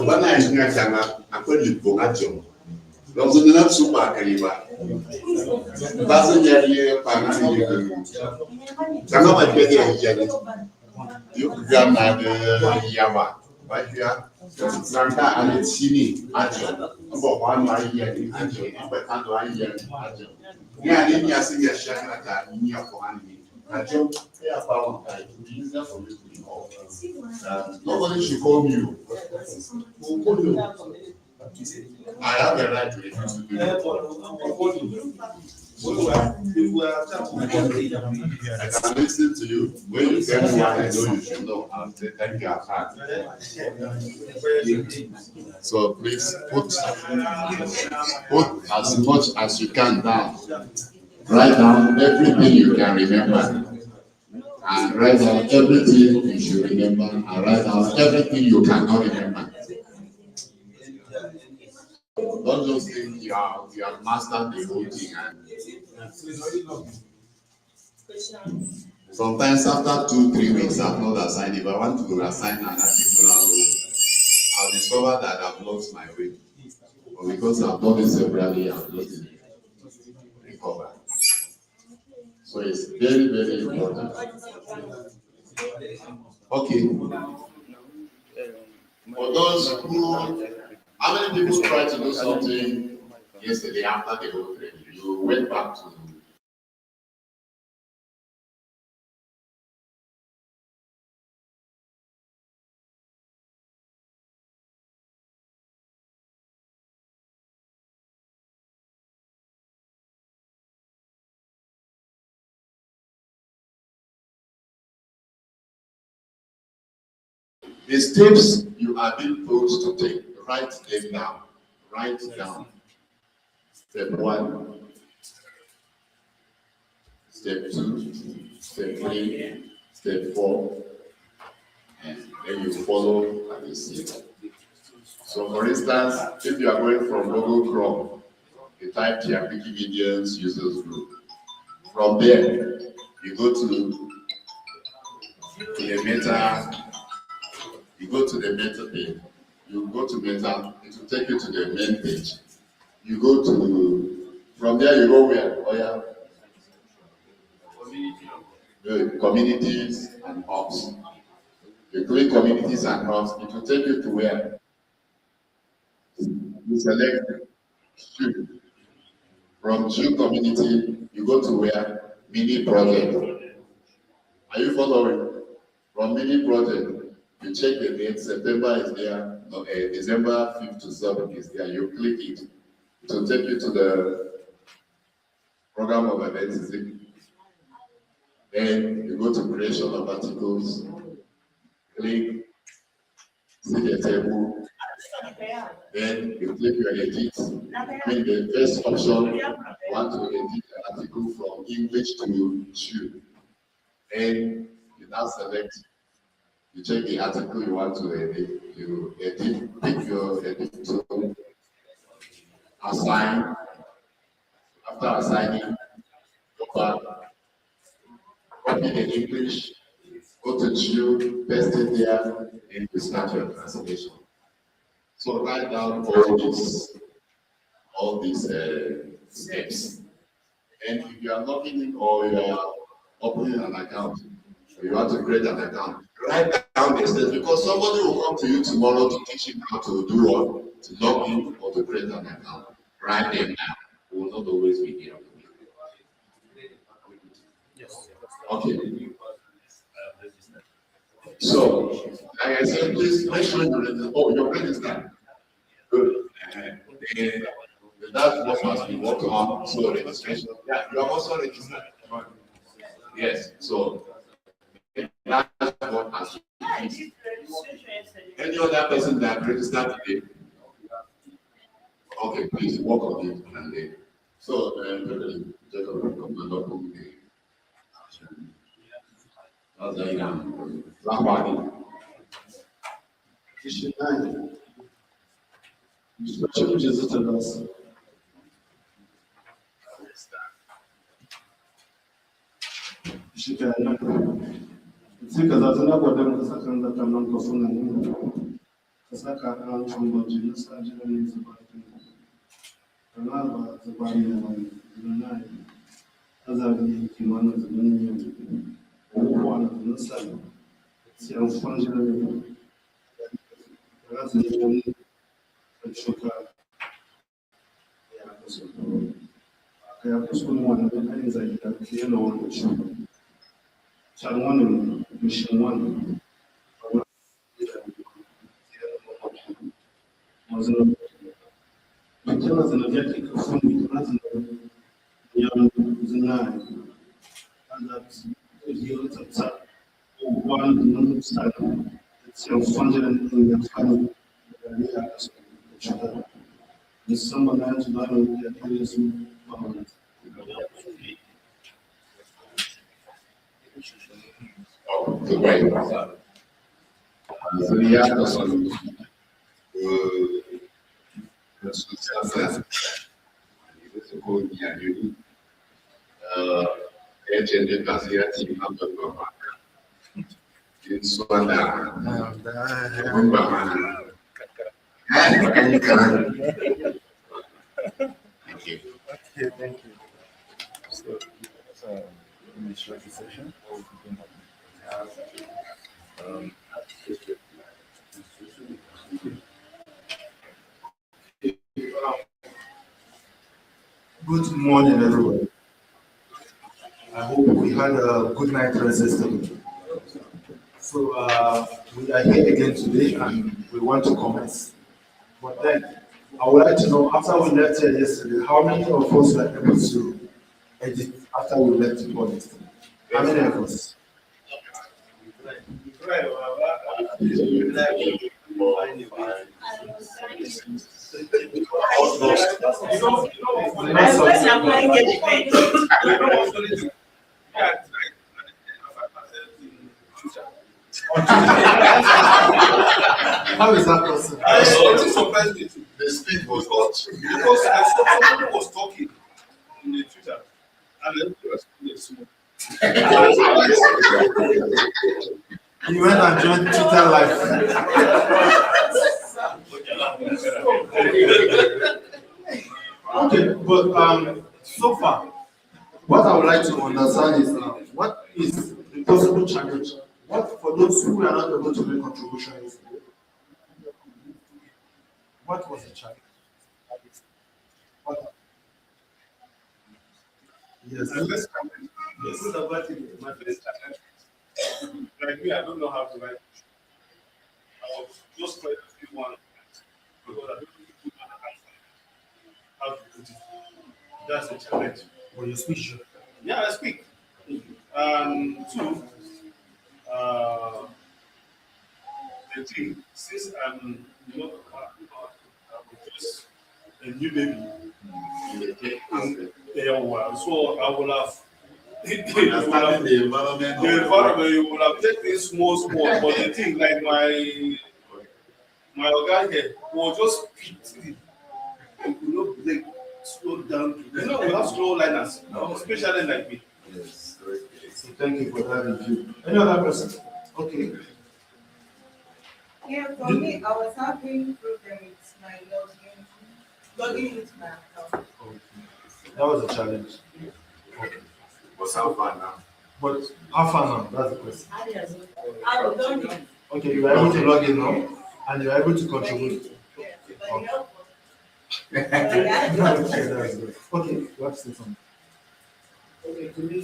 bana ina changa akweli bonga jom. Donc on a super kaliba. Basi nyari pana ni changa ma pede yari. Yo gana de yama. Bajja nanga ale sini ajo. Bo wa ma yari ajo. Ba kan do yari ajo. Ni ale ni asi ya shaka ta ni ya ko ani. Ajo ya pa on kai. It is easier for me to be called. Nobody should call me. Who call you? I have a right to refuse to do that. I can listen to you. When you tell me what I know, you should know. I'll say thank you. So please put as much as you can down. Write down everything you can remember. And write down everything you should remember. And write down everything you cannot remember. Don't just think you have mastered the whole thing. Sometimes after 2-3 weeks, I've not assigned. If I want to assign an article, I'll discover that I've lost my way. But because I've done it separately, I've lost it. Recover. So it's very, very important. Okay. For those who, how many people tried to do something yesterday after the whole training? You went back to the steps you are being told to take. Write them down. Write down. Step 1. Step 2. Step 3. Step 4. And then you follow and you see. So for instance, if you are going from Google Chrome, you type Tyap Wikimedia users group. From there, you go to the meta. You go to the meta page. You go to meta. It will take you to the main page. You go to, from there you go where? Oh yeah. The communities and hubs. You click communities and hubs. It will take you to where? You select Jju. From Jju community, you go to where? Mini project. Are you following? From mini project, you check the date. September is there. No, December 5th to 7th is there. You click it. It will take you to the program of events. Then you go to creation of articles. Click. See the table. Then you click your edit. Click the first option. You want to edit an article from English to Jju. Then you now select. You check the article you want to edit. You edit. Pick your edit tool. Assign. After assigning, go back. Copy the English. Go to Jju. Paste it there. And you start your translation. So write down all these steps. And if you are logging in or you are opening an account, or you want to create an account, write down the steps because somebody will come to you tomorrow to teach you how to do what, to log in or to create an account. Write them down. We will not always be here. Yes. Okay. So, like I said, please make sure you register. Oh, you're registered. Good. That's what must be worked on. So registration. Yeah, you are also registered. Yes. So that's what has to be. Any other person that registered today? Okay, please work on it and then. So saka an chumbaji sajira ni zabati kana zabani na zunai azabi kimana zunai wana zunai si an fanjira ni razi ni choka ya kuso kaya kuso wana ni zaidi ya kieno wana chumba charwana mishimwana mazina Ikiwa zinajia kikufundi, zinai, hiyo tata, one sana, sio fanja ingefanya ya kuchukua. Nisoma na tunalo ya Yesu pamoja. Okay, thank you. So, in this short session, good morning, everyone. I hope we had a good night rest yesterday. So we are here again today, and we want to commence. But then, I would like to know, after we left here yesterday, how many of us were able to edit after we left the podcast? How many of us? How is that possible? The speed was not because somebody was talking in the Twitter and then he was small. You went and joined Twitter Live. Okay, but so far, what I would like to understand is what is the possible challenge? What for those who are not able to make contributions? What was the challenge? What? Yes. My first comment, my first challenge. Like me, I don't know how to write. I was just trying to do one because I don't know how to put it. That's a challenge. For your speech. Yeah, I speak. Two, the thing, since I'm just a new baby, so I will have understanding the environment. The environment, you will have taken things small, but the thing like my organ here was just pity. You could not break, slow down. You know, we have slow liners, especially like me. Yes. So thank you for that review. Any other person? Okay. Yeah, for me, I was having problem with my logging into my account. Okay. That was a challenge. Okay. But how far now? But how far now? That's the question. I've done it. Okay, you are able to log in now, and you are able to contribute. Yeah, but help. Okay, that's good. Okay, you have to say something. Okay, to me,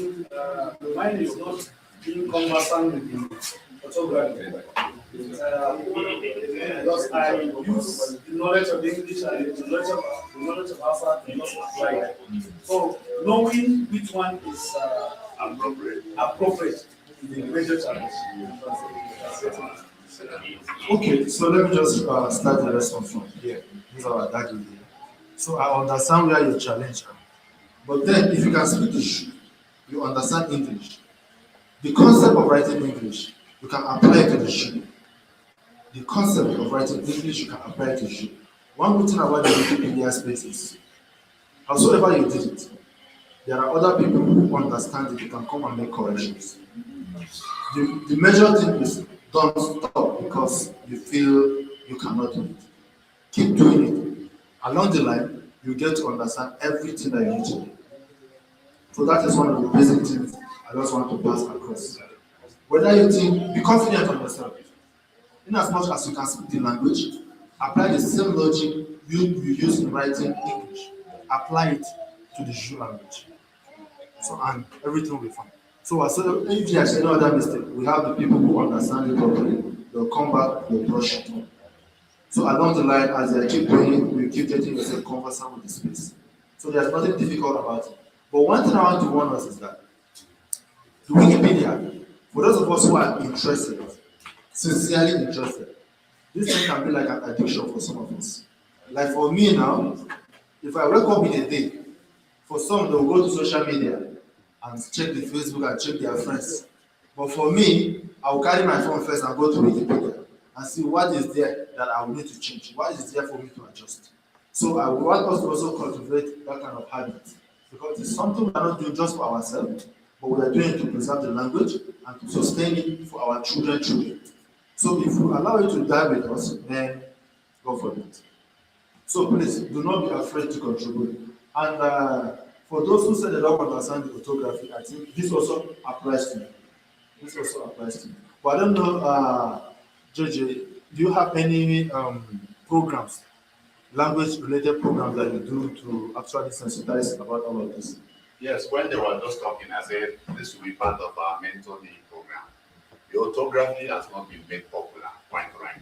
mine is not being conversant with the photography. Because I use the knowledge of English and the knowledge of Hausa to just apply it. So knowing which one is appropriate is the major challenge. Okay, so let me just start the response from here. This is our daddy here. So I understand where your challenge are. But then if you can speak Jju, you understand English. The concept of writing English, you can apply it to the Jju. The concept of writing English, you can apply it to Jju. One good thing about the Wikipedia space is, howsoever you did it, there are other people who understand it, you can come and make corrections. The major thing is don't stop because you feel you cannot do it. Keep doing it. Along the line, you get to understand everything that you need to do. So that is one of the basic things I just want to pass across. Whether you think, be confident on yourself. In as much as you can speak the language, apply the same logic you use in writing English. Apply it to the Jju language. So and everything will be fine. So if there's any other mistake, we have the people who understand it properly. They'll come back, they'll brush it. So along the line, as they keep going, we keep getting yourself conversant with the space. So there's nothing difficult about it. But one thing I want to warn us is that the Wikipedia, for those of us who are interested, sincerely interested, this thing can be like an addiction for some of us. Like for me now, if I wake up in a day, for some they'll go to social media and check the Facebook and check their friends. But for me, I will carry my phone first and go to Wikipedia and see what is there that I will need to change, what is there for me to adjust. So I want us to also cultivate that kind of habit because it's something we're not doing just for ourselves, but we are doing it to preserve the language and to sustain it for our children. So if we allow it to die with us, then go for it. So please do not be afraid to contribute. And for those who say they don't understand the photography, I think this also applies to me. But I don't know, JJ, do you have any programs, language-related programs that you do to actually sensitize about all of this? Yes, when they were just talking, I said this will be part of our mentoring program. The orthography has not been made popular, quite right.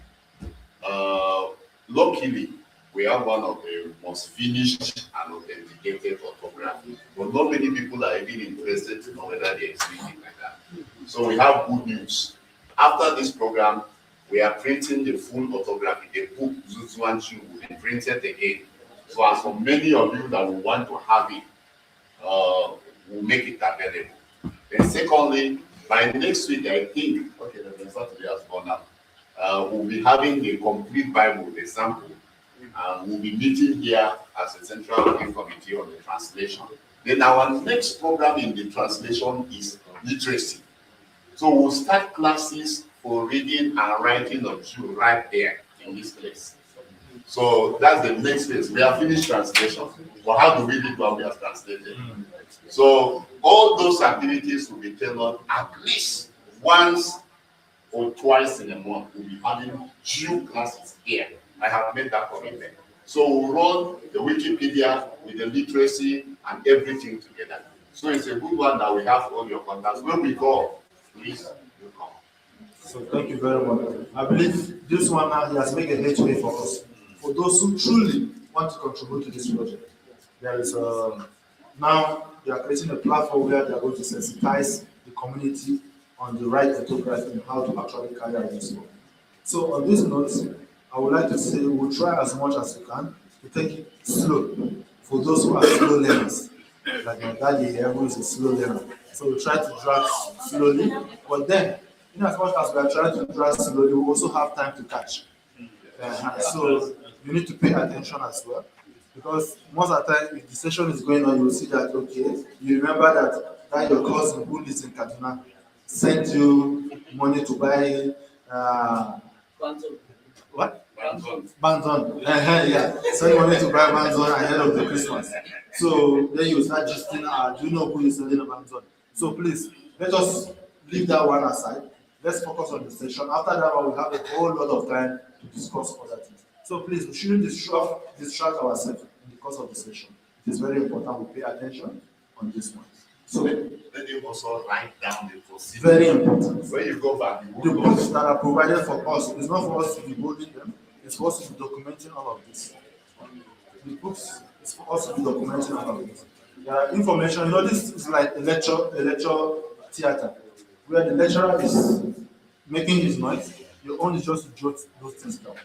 Luckily, we have one of the most finished and authenticated orthography, but not many people are even interested to know whether they are speaking like that. So we have good news. After this program, we are printing the full orthography, the book Jju and Jju will be printed again. So as for many of you that will want to have it, we'll make it available. Then secondly, by next week, I think, okay, the Saturday has gone up, we'll be having the complete Bible, the sample. We'll be meeting here as a central working committee on the translation. Then our next program in the translation is literacy. So we'll start classes for reading and writing of Jju right there in this place. So that's the next phase. We have finished translation. But how do we read what we have translated? So all those activities will be tailored at least once or twice in a month. We'll be having Jju classes here. I have made that commitment. So we'll run the Wikipedia with the literacy and everything together. So it's a good one that we have all your contacts. When we call, please, you come. So thank you very much. I believe this one now has made a headway for us. For those who truly want to contribute to this project, there is now they are creating a platform where they are going to sensitize the community on the right orthography and how to actually carry out this work. So on this note, I would like to say we'll try as much as we can to take it slow for those who are slow learners. Like my daddy here, who is a slow learner. So we try to drag slowly, but then, in as much as we are trying to drag slowly, we also have time to catch. So you need to pay attention as well, because most of the time, if the session is going on, you will see that, okay, you remember that your cousin who lives in Kaduna sent you money to buy what? Banzon. Yeah. So you wanted to buy Banzon ahead of the Christmas. So then you start just do you know who is selling a Banzon? So please, let us leave that one aside. Let's focus on the session. After that one, we have a whole lot of time to discuss other things. So please, we shouldn't distract ourselves in the course of the session. It is very important we pay attention on this one. So let you also write down the procedure. Very important. When you go back, the books that are provided for us, it's not for us to be holding them, it's for us to be documenting all of this. The books is for us to be documenting all of this. Information, this is like a lecture theater, where the lecturer is making his noise, your own is just to jot those things down.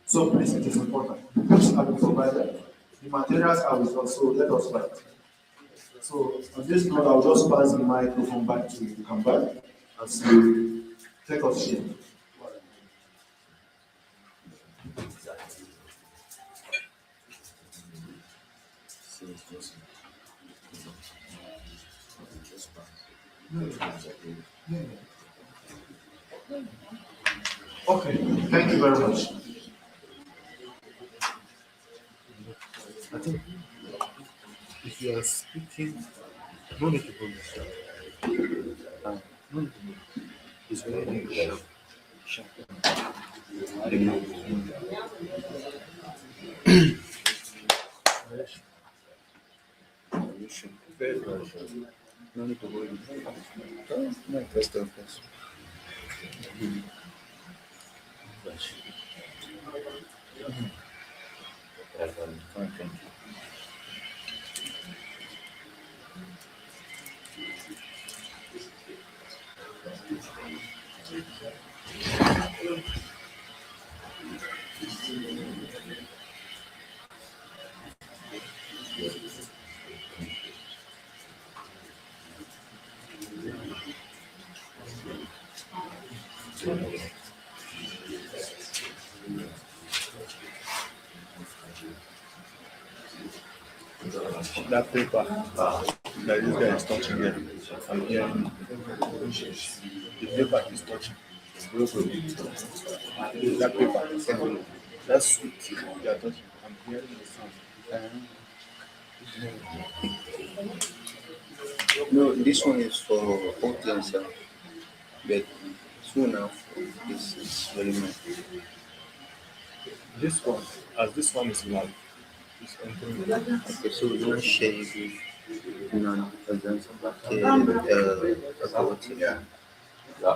So please, it is important. The books are being provided, the materials are with us, so let us write. So on this note, I'll just pass the microphone back to you. Come back as you take off share. Okay, thank you very much. think if you are speaking, no need to hold yourself. No need to hold. It's very sharp. Sharp. Very sharp. Very, very sharp. No need to hold yourself. No, first of all. Fine, thank you. That paper that this guy is touching here, I'm hearing the paper is touching. That paper, that's sweet. You are touching. I'm hearing the sound. No, this one is for audience, but soon now, this is very much. This one, as this one is live, it's entering. Okay, so we will share it with non-presence Yeah.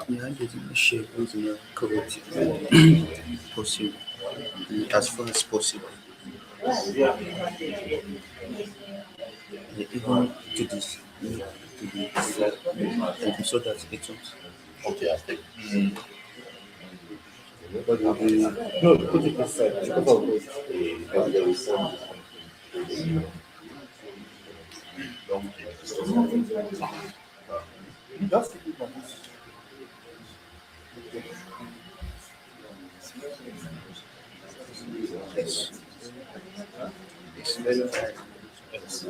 yeah, just share it with possible, as far as possible. Yeah, even to this, to the so that it won't. Okay, I think. But no, put it this side because of this. Because there is some long just keep it like this. Yes, it's very bad. Yes.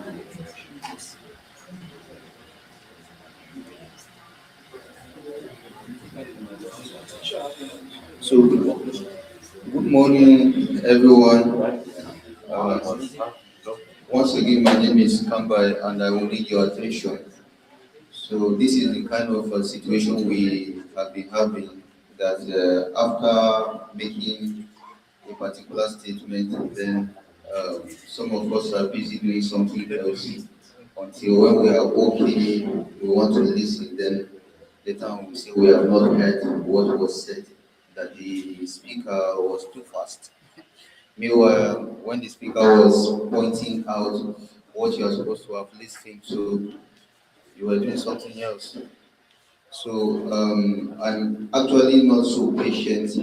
So, good morning, everyone. Uh, Once again, my name is Kambai, and I will need your attention. So, this is the kind of situation we have been having that after making a particular statement, then some of us are busy doing something else until when we are okay, we want to listen, then later on we say we have not heard what was said, that the speaker was too fast. Meanwhile, when the speaker was pointing out what you are supposed to have listened to, you were doing something else. So I'm actually not so patient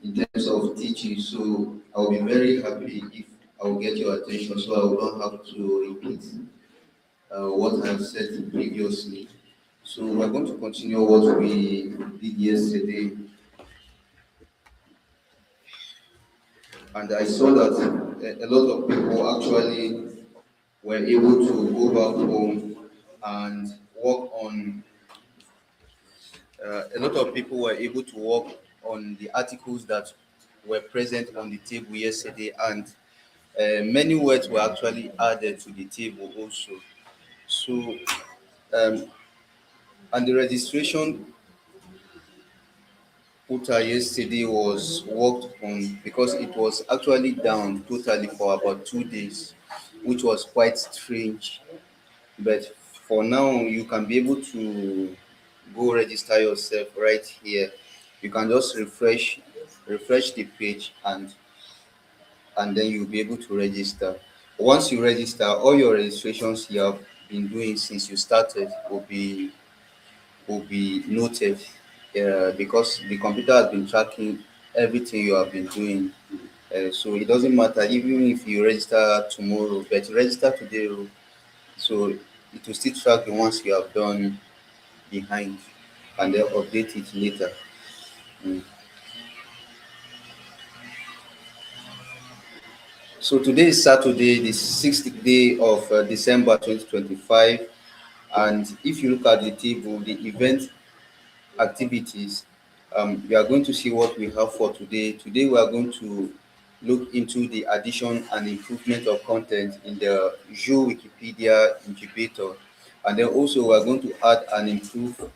in terms of teaching. So I'll be very happy if I will get your attention, so I will not have to repeat what I've said previously. So we're going to continue what we did yesterday, and I saw that a lot of people actually were able to go back home and work on. A lot of people were able to work on the articles that were present on the table yesterday, and many words were actually added to the table also. So, um, and the registration quota yesterday was worked on because it was actually down totally for about 2 days, which was quite strange. But for now, you can be able to go register yourself right here. You can just refresh the page, and then you'll be able to register. Once you register, all your registrations you have been doing since you started will be noted, because the computer has been tracking everything you have been doing. So it doesn't matter even if you register tomorrow, but you register today, so it will still track the ones you have done behind, and then update it later. Mm. So today is Saturday, the 6th day of December 2025, and if you look at the table, the event activities, we are going to see what we have for today. Today we are going to look into the addition and improvement of content in the Jju Wikipedia Incubator. And then also we're going to add and improve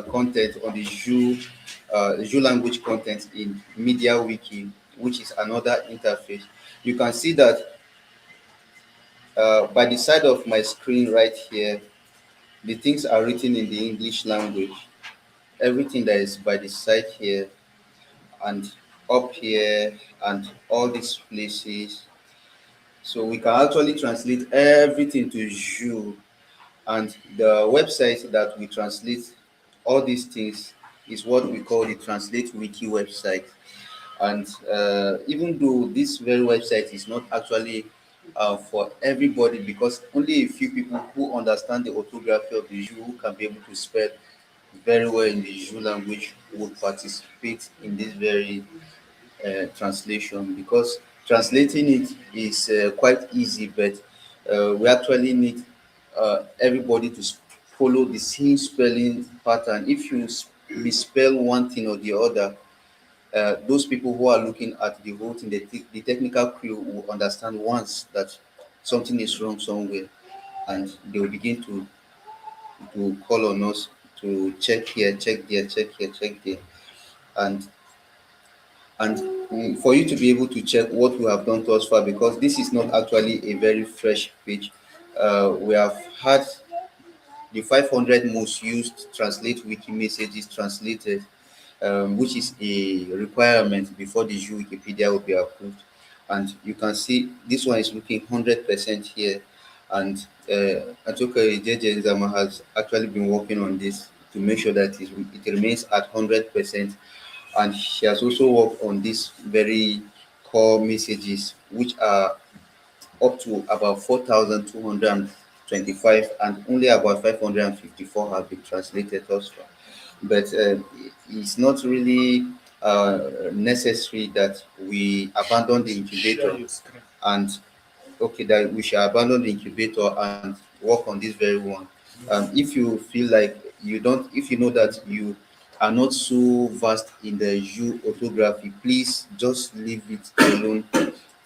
content on the Jju language content in Media Wiki, which is another interface. You can see that by the side of my screen right here, the things are written in the English language. Everything that is by the side here and up here and all these places. So we can actually translate everything to Jju, and the website that we translate all these things is what we call the Translate Wiki website. And even though this very website is not actually for everybody, because only a few people who understand the orthography of the Jju, who can be able to spell very well in the Jju language, would participate in this very translation, because translating it is quite easy, but we actually need everybody to follow the same spelling pattern. If you misspell one thing or the other, those people who are looking at the whole thing, the technical crew will understand once that something is wrong somewhere, and they will begin to call on us to check here, check there, check here, check there, and for you to be able to check what we have done thus far, because this is not actually a very fresh page. We have had the 500 most used translate wiki messages translated, which is a requirement before the Jju Wikipedia will be approved. And you can see this one is looking 100% here. And Atoka JJ Zama has actually been working on this to make sure that it remains at 100%. And she has also worked on these very core messages, which are up to about 4,225, and only about 554 have been translated thus far. But it's not really necessary that we abandon the incubator and okay, that we should abandon the incubator and work on this very one. If you feel like you don't, if you know that you are not so vast in the Jju orthography, please just leave it alone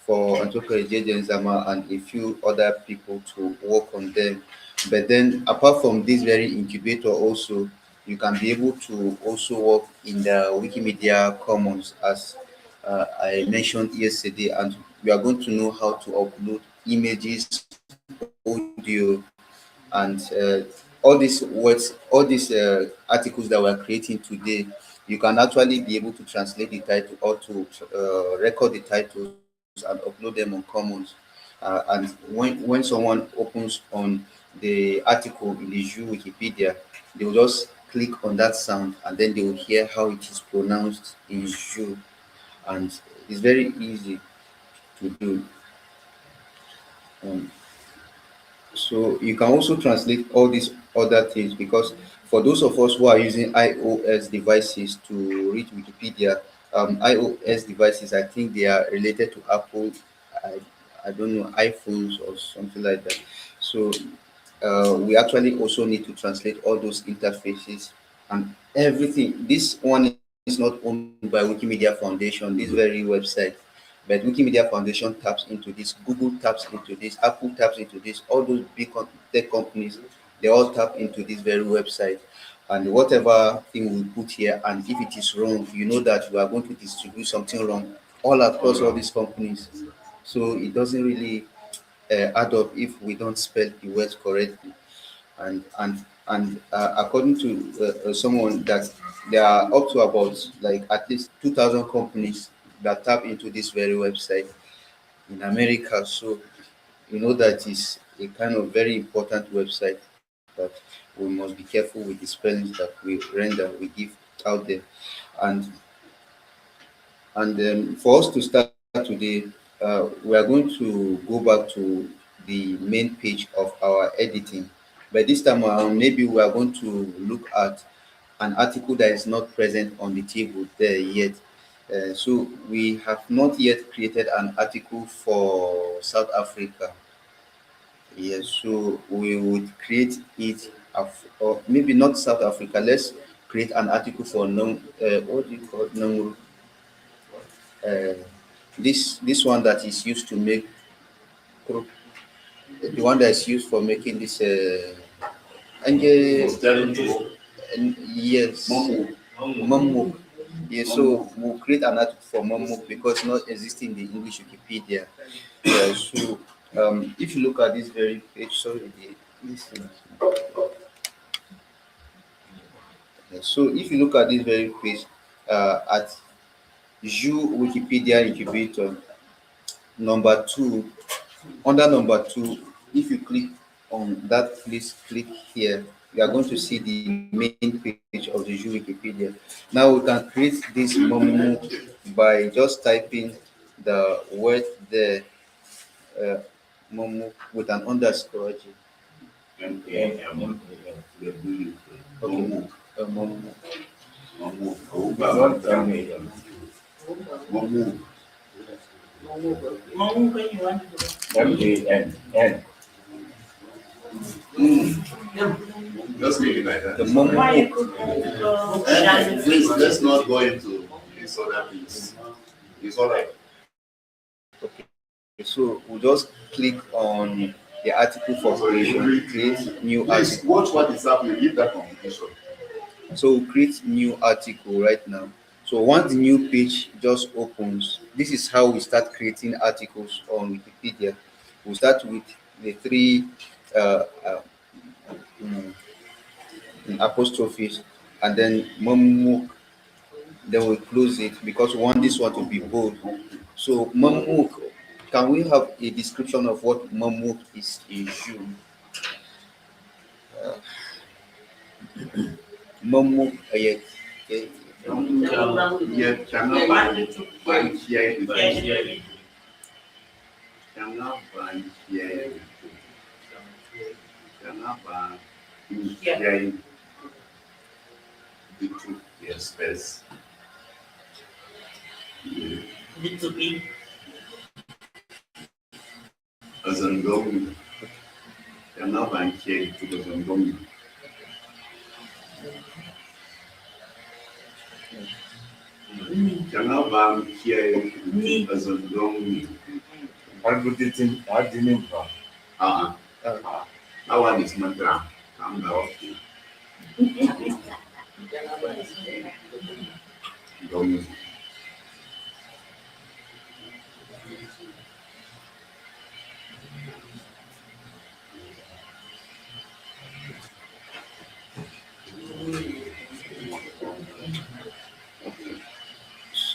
for Antoka Ejeje Zama and a few other people to work on them. But then, apart from this very incubator, also you can be able to also work in the Wikimedia Commons, as I mentioned yesterday, and we are going to know how to upload images, audio, and all these words, all these articles that we're creating today. You can actually be able to translate the title or to record the titles and upload them on Commons. And when someone opens on the article in the Jju Wikipedia, they will just click on that sound and then they will hear how it is pronounced in Jju, and it's very easy to do. Um, so you can also translate all these other things, because for those of us who are using iOS devices to read Wikipedia, iOS devices, I think they are related to Apple. I, I don't know, iPhones or something like that. So we actually also need to translate all those interfaces and everything. This one is not owned by Wikimedia Foundation, this very website, but Wikimedia Foundation taps into this, Google taps into this, Apple taps into this, all those big tech companies, they all tap into this very website. And whatever thing we put here, and if it is wrong, you know that you are going to distribute something wrong all across all these companies. So it doesn't really add up if we don't spell the words correctly. And according to someone, that there are up to about like at least 2,000 companies that tap into this very website in America. So you know that is a kind of very important website that we must be careful with the spellings that we render, we give out there. And and for us to start today, we are going to go back to the main page of our editing. But this time around, maybe we are going to look at an article that is not present on the table there yet. So we have not yet created an article for South Africa. Yes, so we would create it, or maybe not South Africa. Let's create an article for what do you call it? this one that is used to make the one that is used for making this and yes, Mammuk. Yeah, so we'll create an article for Mammuk because it's not existing in the English Wikipedia. Yeah, so if you look at this very page, sorry, this thing. Yeah, so if you look at this very page at Jju Wikipedia Incubator, number 2, under number 2, if you click on that, please click here. You are going to see the main page of the Jju Wikipedia. Now we can create this Momo by just typing the word there, Momo with an underscore. M-A-M-M. Okay, Momo. M-A-N-N. Just make it like that. The Momo. Please, let's not go into this other piece. It's all right. Okay, so we'll just click on the article for creation, create new Please article. watch what is happening. Give that communication. So we'll create new article right now. So once the new page just opens, this is how we start creating articles on Wikipedia. We start with the 3 uh, uh, mm, apostrophes and then Mamuk. Then we close it because we want this one to be bold. So Mamuk, can we have a description of what Mamuk is in Jju? Mamuk, yeah, yeah. Yeah, cannot ban here. Cannot ban here. Cannot ban here. The truth, yes, space. As an dom, cannot ban here to as an dom. Cannot ban here as an dom. I didn't. That one is mantra. I'm the okay. Dom.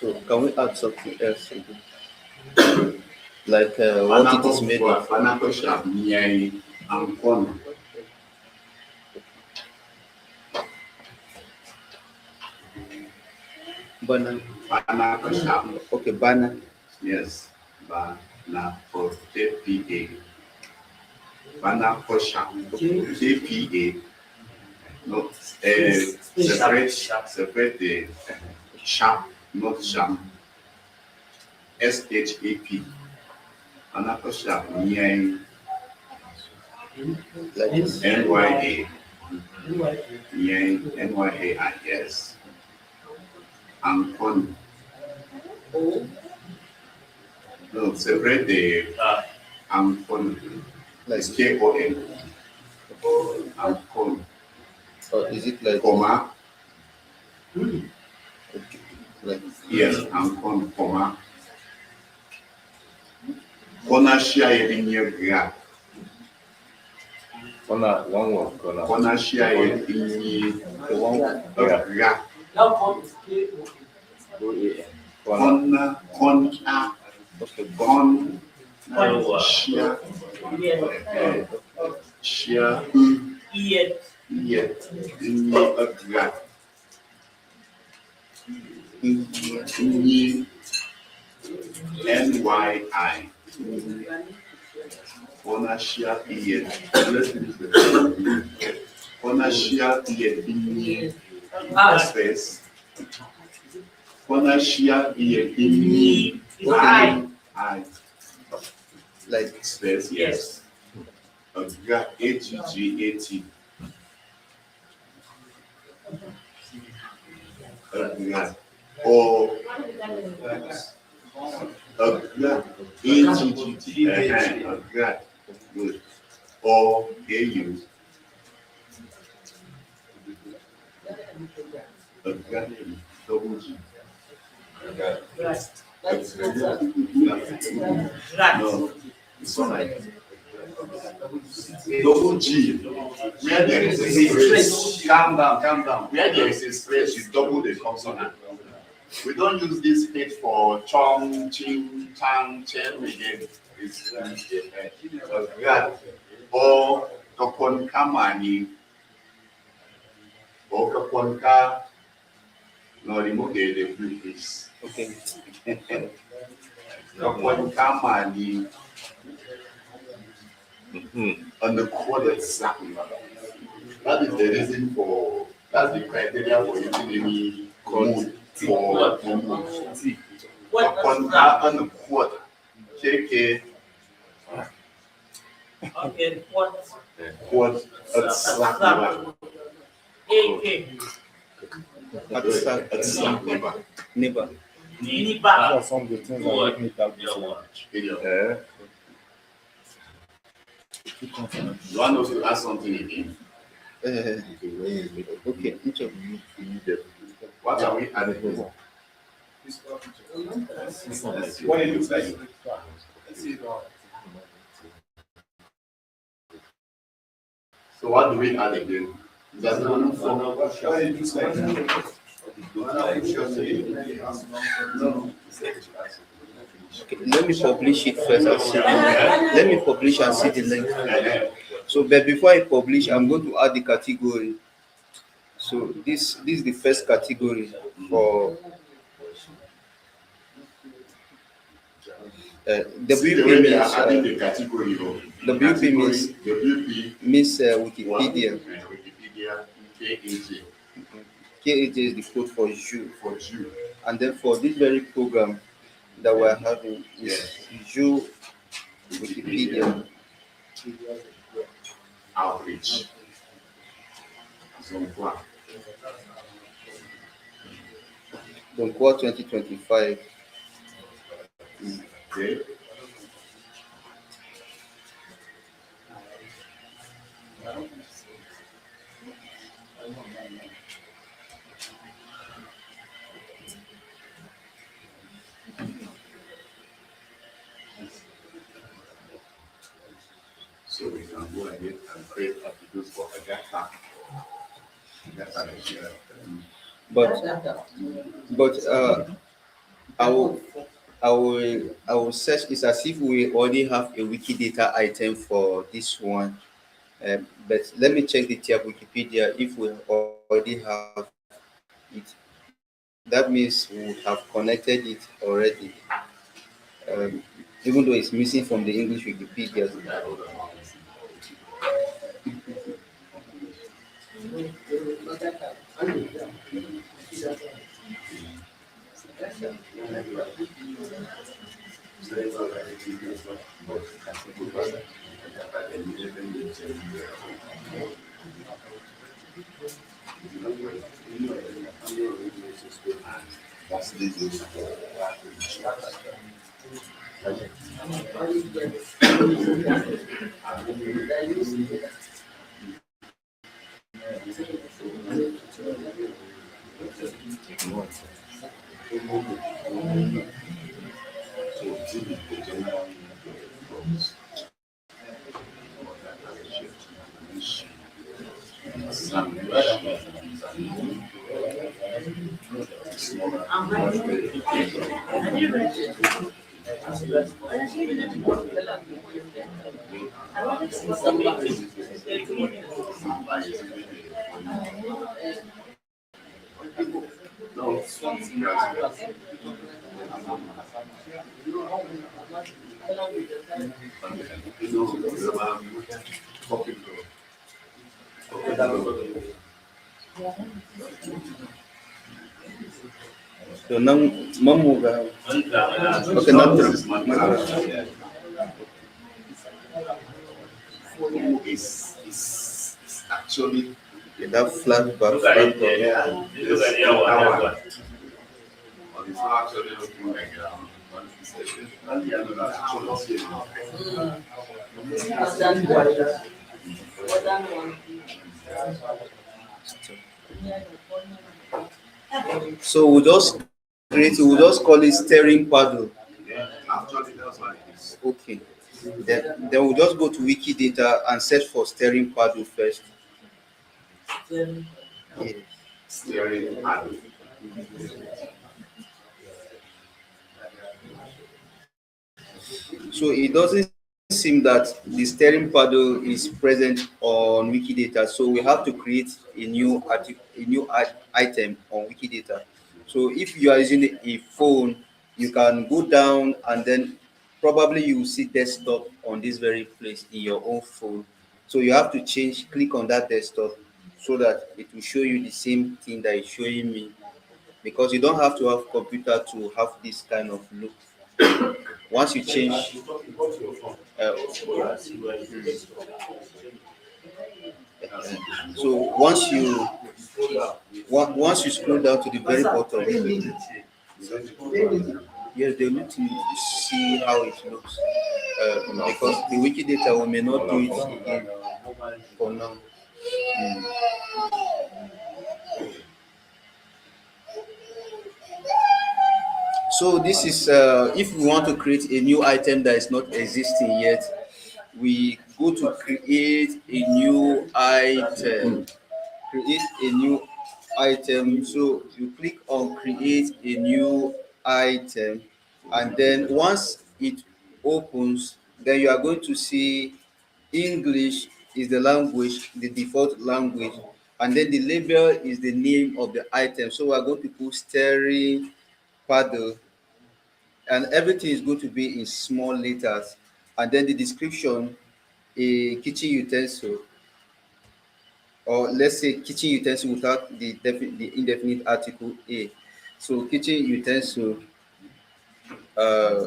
So can we add something else? Like what it is made of? Banako sharp near Ankon. Banana. Banako sharp. Okay, banana. Yes. Banako TPA. Banako sharp. TPA. Not separate the sharp, not sharp. SHAP. Banako sharp near Like this. NYA. Near NYA, yes. Ankon. No, separate the Ankon. Like KON. Ankon. or is it like Comma. okay, like Yes, Ankon, comma. Kona shia yebinye gra. One word, corner. Kona shia yebinye gra. Kona, kona, kon, shia, shia, yet, binye gra. Binye, NYI. Ownership yet. Ownership yet binye space. Ownership yet binye I like space, yes. HGAT. Or Grad. Good. Or AU. Double G. No, it's not like double G. Where there is a stress, calm down. Where there is a stress, you double the consonant. We don't use this H for chong, ching, chang, chen again. It's grad. Or kapon kamani. Or kapon ka. No, remove the blue, please. Okay. Kapon kamani. On the code exactly. That is the reason for, that's the criteria for using any code for mode. Upon that on the quote, JK, Okay, what? quote, exactly. Exactly. Never. That's some of the things that make me doubt this language. You want us to ask something again? Okay. What are we adding? What it looks like. So what do we add again? That's not from what it looks like. Okay, let me publish it first and see. Let me publish and see the link. So, but before I publish, I'm going to add the category. So this is the first category for WP means the category of WP means WP Wikipedia. Wikipedia KAJ. KAJ is the code for Jju. For Jju. And then for this very program that we're having is Jju Wikipedia Outreach. Zonkwa. Zonkwa 2025. Okay. So we can go ahead and create attributes for Agatha. But I will search. It's as if we already have a Wikidata item for this one. But let me check the Tyap Wikipedia if we already have it. That means we have connected it already. Even though it's missing from the English Wikipedia. So now, Mamuga. Okay, now is actually that flat back. It's not actually looking like So we'll just call it steering paddle. Yeah, actually that's what it is. Okay. Then we'll just go to Wikidata and search for steering paddle first. Yes. Steering paddle. So it doesn't seem that the steering paddle is present on Wikidata. So we have to create a new item on Wikidata. So if you are using a phone, you can go down and then probably you will see desktop on this very place in your own phone. So you have to click on that desktop so that it will show you the same thing that is showing me, because you don't have to have computer to have this kind of look. Once you change, so once you scroll down to the very bottom, yes, they need to see how it looks, because the Wikidata we may not do it again for now. Mm. So this is if we want to create a new item that is not existing yet, we go to create a new item. Create a new item. So you click on create a new item, and then once it opens, then you are going to see English is the language, the default language, and then the label is the name of the item. So we are going to put steering paddle, and everything is going to be in small letters, and then the description, a kitchen utensil, or let's say kitchen utensil without the indefinite article a. So kitchen utensil, uh,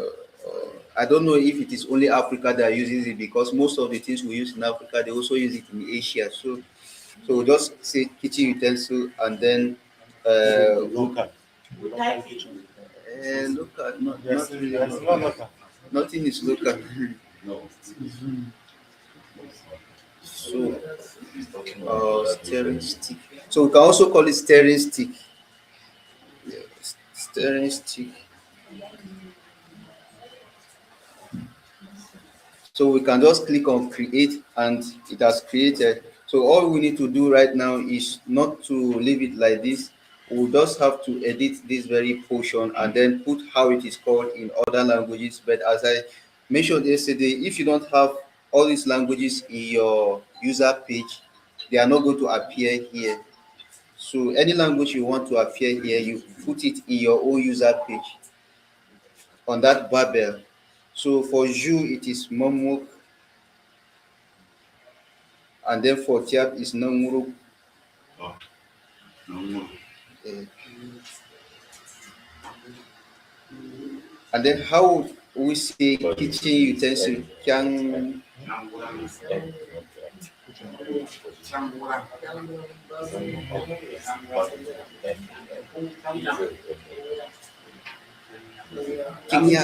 I don't know if it is only Africa that uses it, because most of the things we use in Africa they also use it in Asia. So we'll just say kitchen utensil, and then Local. Local kitchen. local, Yes, not really there's local. no local. Nothing is local. No. So steering stick. So we can also call it steering stick. Yes, steering stick. So we can just click on create and it has created. So all we need to do right now is not to leave it like this. We'll just have to edit this very portion and then put how it is called in other languages. But as I mentioned yesterday, if you don't have all these languages in your user page, they are not going to appear here. So any language you want to appear here, you put it in your own user page on that barbell. So for Jju, it is Momok, and then for Tyap is Namuru. Oh, no. Uh, and then how would we say kitchen utensil? Kyang, Kinya.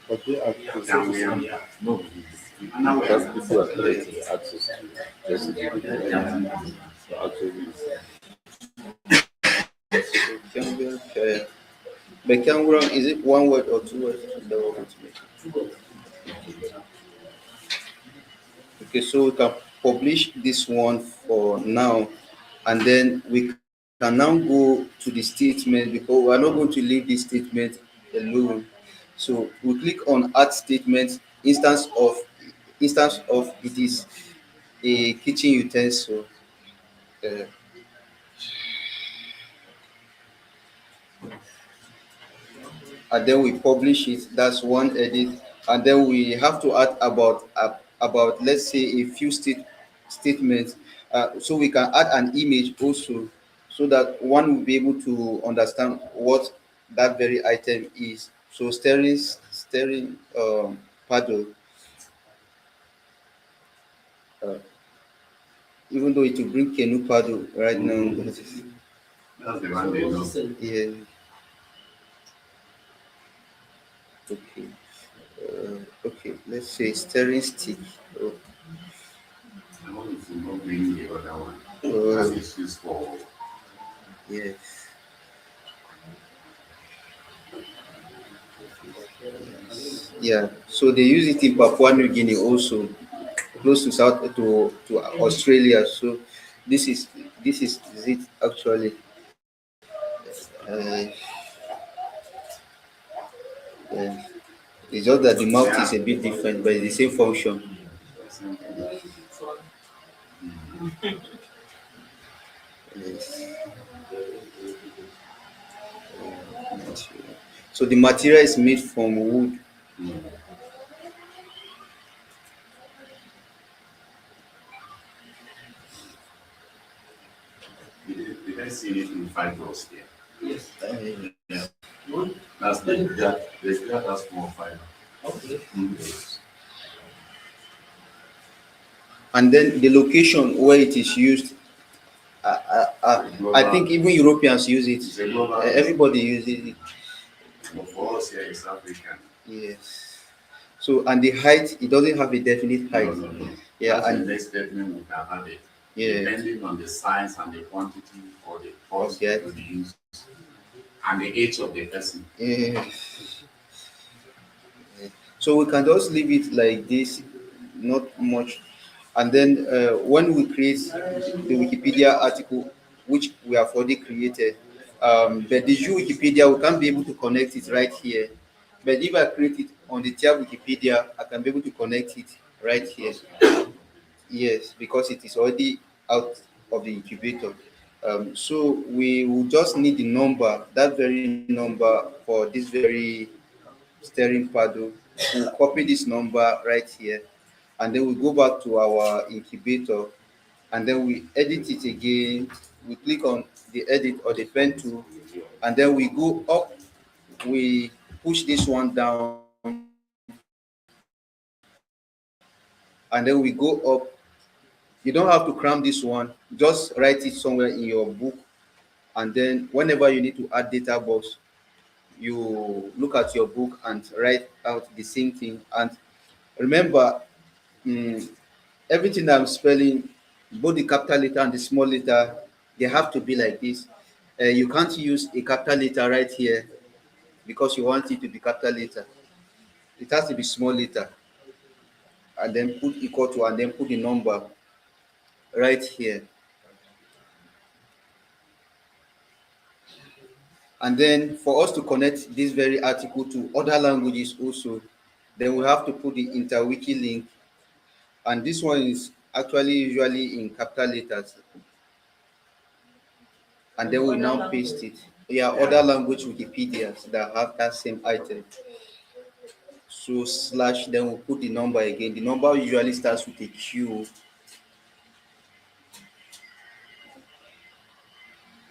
But they are No. Because people are collecting access to just give it actually But Kyangurang, is it one word or two words? That we're going to make. Okay, so we can publish this one for now, and then we can now go to the statement, because we are not going to leave this statement alone. So we click on add statement, instance of it is a kitchen utensil. Uh, and then we publish it. That's one edit, and then we have to add about let's say a few statements. So we can add an image also, so that one will be able to understand what that very item is. So steering paddle, uh, even though it will bring canoe paddle right now. That's the one they know. Yeah. Okay. Okay. Let's say stirring stick. Oh, I want to know bring the other one. oh, That is used for yes. Yeah. So they use it in Papua New Guinea also, close to to Australia. So this is is it actually. Uh, yeah. It's just that the mouth is a bit different, but it's the same function. Yes. So the material is made from wood. did I see it in fibers here? Uh, Yeah. That's that's more fiber. okay. Mm. And then the location where it is used, I think even Europeans use it. It's a global Everybody uses it. But for us here, it's African. Yes. So and the height, it doesn't have a definite height. No. Yeah, That's the and next statement we can have it. yeah. Depending on the size and the quantity or the cost Okay. to be used and the age of the person. Yeah. So we can just leave it like this, not much. And then when we create the Wikipedia article, which we have already created, but the Jju Wikipedia, we can't be able to connect it right here. But if I create it on the Tyap Wikipedia, I can be able to connect it right here. Yes, because it is already out of the incubator. So we will just need the number, that very number for this very steering paddle. We'll copy this number right here, and then we go back to our incubator, and then we edit it again. We click on the edit or the pen tool, and then we go up. We push this one down, and then we go up. You don't have to cram this one. Just write it somewhere in your book, and then whenever you need to add data box, you look at your book and write out the same thing. And remember, mm, everything I'm spelling, both the capital letter and the small letter, they have to be like this. You can't use a capital letter right here because you want it to be capital letter. It has to be small letter, and then put equal to, and then put the number right here. And then for us to connect this very article to other languages also, then we have to put the interwiki link, and this one is actually usually in capital letters, and then we now paste it. Yeah, other language Wikipedias that have that same item. So slash, then we'll put the number again. The number usually starts with a Q.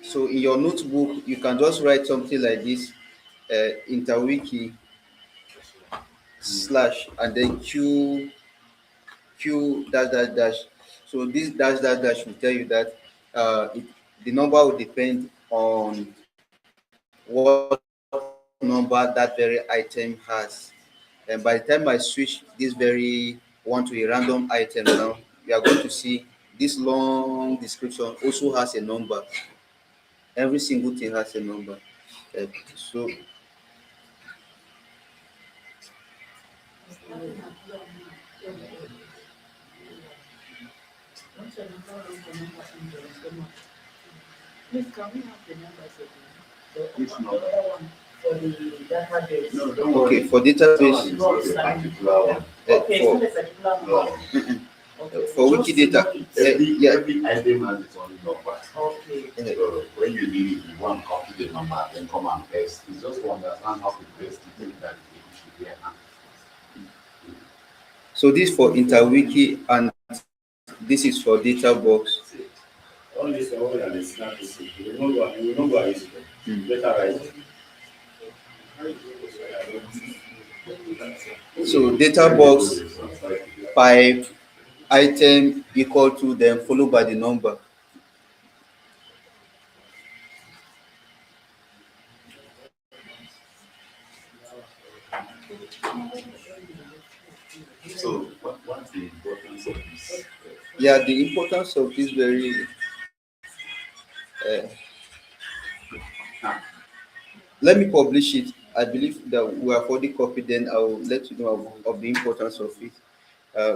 So in your notebook, you can just write something like this, interwiki slash, and then Q dash dash dash. So this dash dash dash will tell you that the number will depend on what number that very item has. And by the time I switch this very one to a random item now, you are going to see this long description also has a number. Every single thing has a number. So Please, can we have the numbers again? Which number? Other one for the database. No, don't okay, worry. for database, It's not a particular one. Okay, it's for, not a particular one. Okay. for Just Wikidata, to know it. Every item has its own number. Okay. So when you need it, you want to copy the number, then come and paste. It's just to understand how to paste it in that it should be a hand. so this for interwiki, and this is for data box. All this all that is not easy. You know what is it. Better write. So data box pipe item equal to, then followed by the number. So what's the importance of this? Yeah, the importance of this very. Uh, Let me publish it. I believe that we have already copied. Then I will let you know of the importance of it.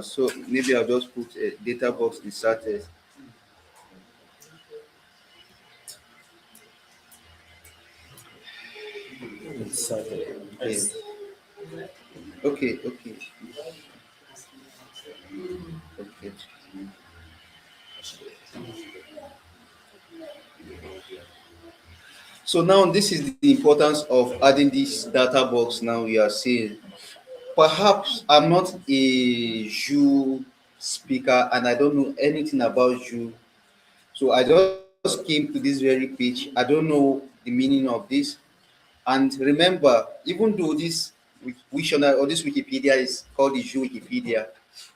So maybe I'll just put a data box inserted. Yes. Okay. Okay. Okay. So now this is the importance of adding this data box. Now we are seeing. Perhaps I'm not a Jju speaker and I don't know anything about Jju. So I just came to this very page. I don't know the meaning of this. And remember, even though this dictionary or this Wikipedia is called the Jju Wikipedia,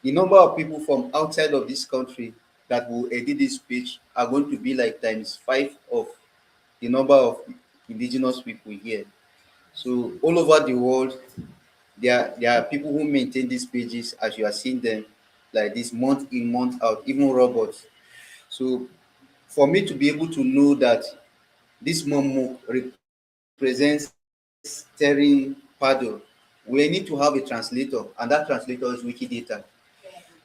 the number of people from outside of this country that will edit this page are going to be like times five of the number of indigenous people here. So all over the world, there are people who maintain these pages as you are seeing them, like this month in, month out, even robots. So for me to be able to know that this momo represents steering paddle, we need to have a translator, and that translator is Wikidata.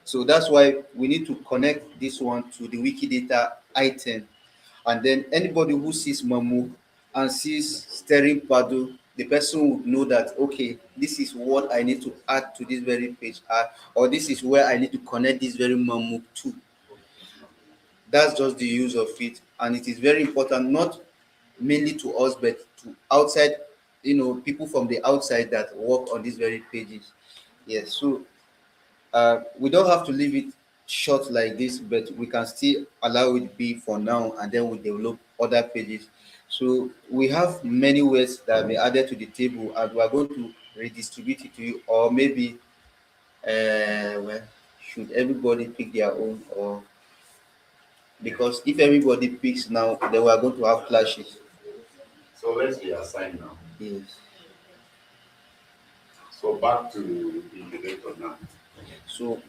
So that's why we need to connect this one to the Wikidata item. And then anybody who sees momo and sees steering paddle, the person would know that, okay, this is what I need to add to this very page, or this is where I need to connect this very momo to. That's just the use of it, and it is very important, not mainly to us but to outside, people from the outside that work on these very pages. Yes, so we don't have to leave it short like this, but we can still allow it be for now, and then we develop other pages. So we have many words that have been added to the table, and we are going to redistribute it to you, or maybe well, should everybody pick their own, or because if everybody picks now, then we are going to have clashes. So let's reassign now. Yes. So back to the incubator now. So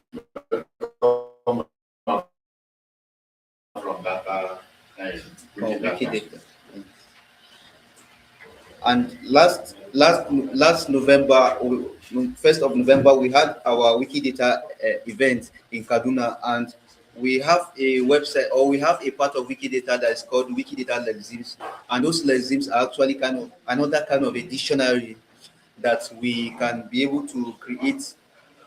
From data and Wikidata. And last November, 1st of November, we had our Wikidata event in Kaduna, and we have a website, or we have a part of Wikidata that is called Wikidata Lexims, and those lexims are actually kind of another kind of a dictionary that we can be able to create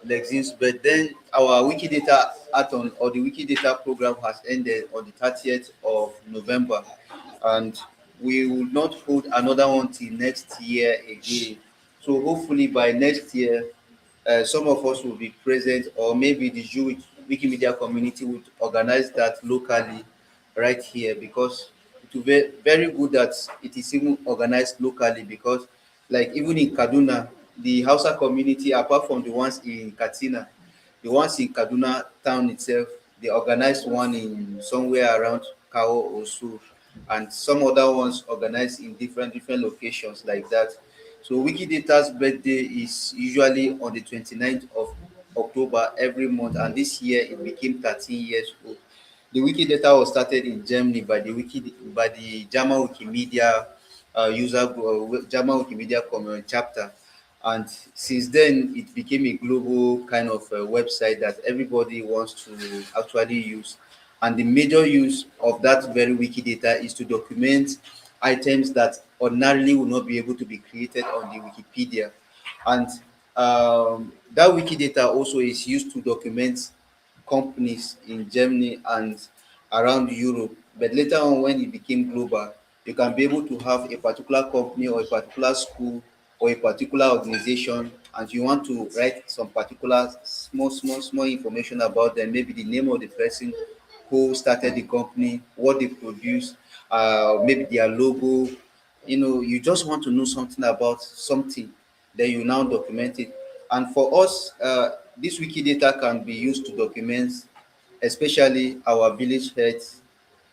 lexims. But then our Wikidata atom, or the Wikidata program, has ended on the 30th of November, and we will not hold another one till next year again. So hopefully by next year, some of us will be present, or maybe the Jju Wikimedia community would organize that locally right here, because it will be very good that it is even organized locally, because like even in Kaduna, the Hausa community, apart from the ones in Katsina, the ones in Kaduna town itself, they organized one in somewhere around Kao or so, and some other ones organized in different locations like that. So Wikidata's birthday is usually on the 29th of October every month, and this year it became 13 years old. The Wikidata was started in Germany by the German Wikimedia user group, German Wikimedia chapter, and since then it became a global kind of website that everybody wants to actually use. And the major use of that very Wikidata is to document items that ordinarily will not be able to be created on the Wikipedia. And that Wikidata also is used to document companies in Germany and around Europe. But later on, when it became global, you can be able to have a particular company or a particular school or a particular organization, and you want to write some particular small information about them, maybe the name of the person who started the company, what they produce, maybe their logo. You just want to know something about something, then you now document it. And for us, this Wikidata can be used to document, especially our village heads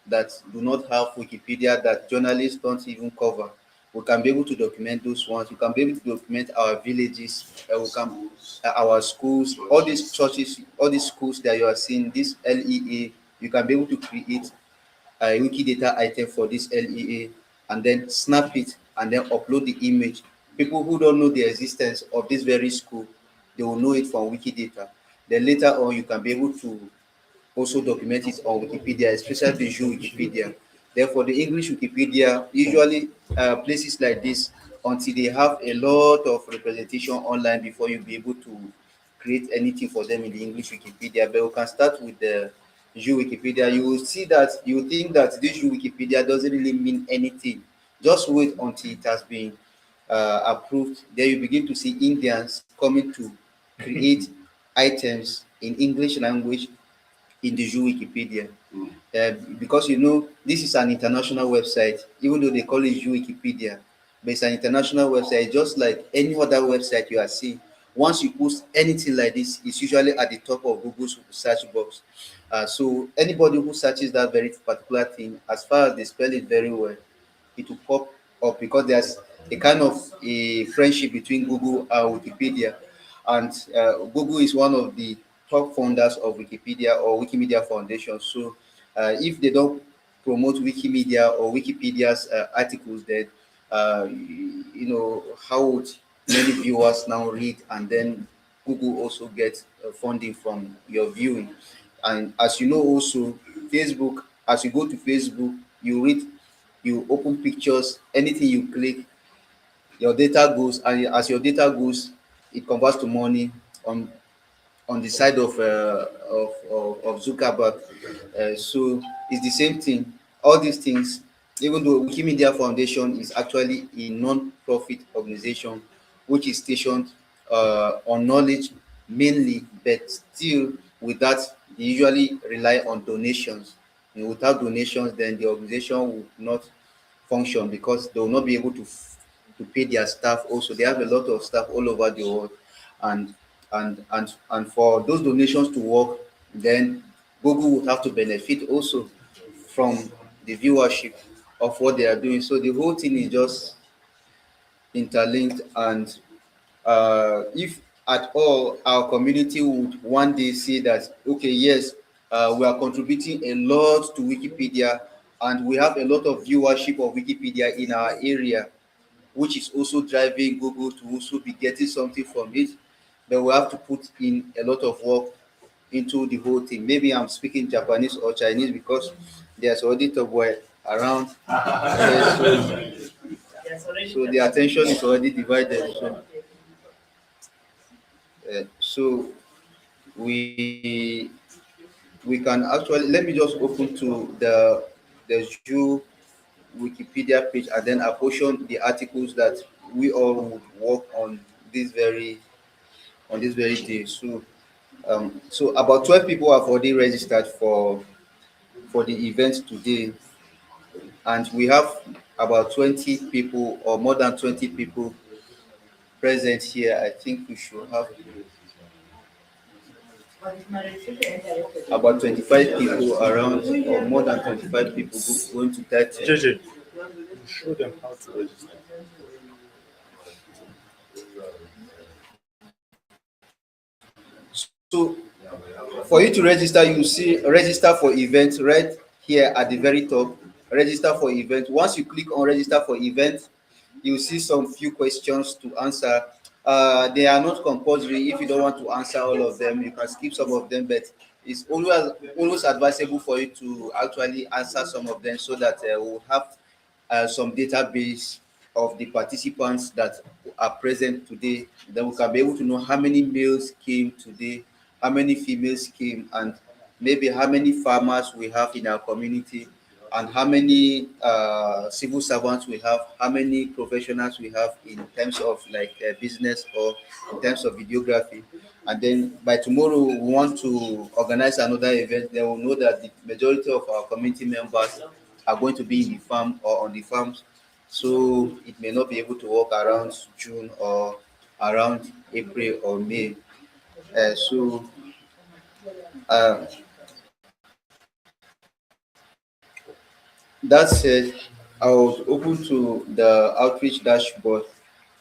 that do not have Wikipedia, that journalists don't even cover. we can be able to document those ones. We can be able to document our villages, we can our schools, all these churches, all these schools that you are seeing, this LEA, you can be able to create a Wikidata item for this LEA and then snap it and then upload the image. People who don't know the existence of this very school, they will know it from Wikidata. Then later on, you can be able to also document it on Wikipedia, especially the Jju Wikipedia. Therefore, the English Wikipedia, usually places like this, until they have a lot of representation online before you be able to create anything for them in the English Wikipedia. But we can start with the Jju Wikipedia. You will see that you will think that this Jju Wikipedia doesn't really mean anything. Just wait until it has been approved. Then you begin to see Indians coming to create items in English language in the Jju Wikipedia. Because you know this is an international website, even though they call it Jju Wikipedia, but it's an international website, just like any other website you are seeing. Once you post anything like this, it's usually at the top of Google's search box. So anybody who searches that very particular thing, as far as they spell it very well, it will pop up because there's a kind of a friendship between Google and Wikipedia. And Google is one of the top founders of Wikipedia or Wikimedia Foundation. So if they don't promote Wikimedia or Wikipedia's articles, then you know, how would many viewers now read, and then Google also gets funding from your viewing. And as you know, also Facebook, as you go to Facebook, you read, you open pictures, anything you click, your data goes, and as your data goes, it converts to money on the side of Zuckerberg. So it's the same thing. All these things, even though Wikimedia Foundation is actually a non-profit organization which is stationed on knowledge mainly, but still with that they usually rely on donations. And without donations, then the organization will not function because they will not be able to pay their staff. Also, they have a lot of staff all over the world, and and for those donations to work, then Google would have to benefit also from the viewership of what they are doing. So the whole thing is just interlinked. And if at all our community would one day see that, okay, yes, we are contributing a lot to Wikipedia and we have a lot of viewership of Wikipedia in our area, which is also driving Google to also be getting something from it, then we have to put in a lot of work into the whole thing. Maybe I'm speaking Japanese or Chinese because there's already a boy around. So the attention is already divided. So we we can actually, let me just open to the Jju Wikipedia page, and then I portion the articles that we all would work on this very day. So so about 12 people have already registered for the event today, and we have about 20 people or more than 20 people present here. I think we should have about 25 people around, or more than 25 people going to that. JJ, show them how to register. So for you to register, you see register for event right here at the very top. Register for event. Once you click on register for event, you see some few questions to answer. They are not compulsory. If you don't want to answer all of them, you can skip some of them, but it's always advisable for you to actually answer some of them so that we'll have some database of the participants that are present today. Then we can be able to know how many males came today, how many females came, and maybe how many farmers we have in our community, and how many civil servants we have, how many professionals we have in terms of like business or in terms of videography. And then by tomorrow, we want to organize another event. Then we'll know that the majority of our community members are going to be in the farm or on the farms. So it may not be able to work around June or around April or May. So uh, that said, I will open to the outreach dashboard,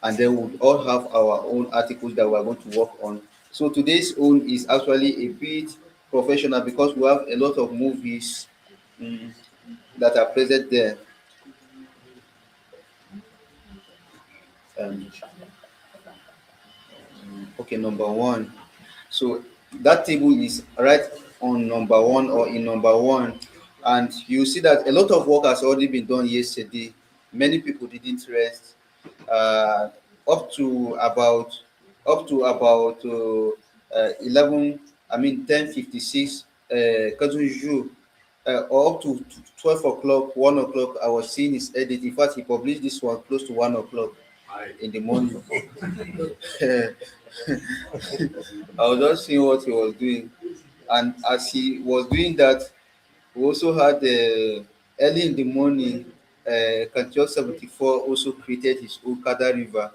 and then we'll all have our own articles that we are going to work on. So today's own is actually a bit professional because we have a lot of movies that are present there. Um, okay, number one. So that table is right on number one or in number one, and you see that a lot of work has already been done yesterday. Many people didn't rest. Uh, up to about up to about 11. I mean 10:56. Cousin Jju, or up to 12 o'clock, 1 o'clock. I was seeing his edit. In fact, he published this one close to 1 o'clock in the morning. I was just seeing what he was doing, and as he was doing that, we also had early in the morning. Kantiok 74 also created his own Kada River,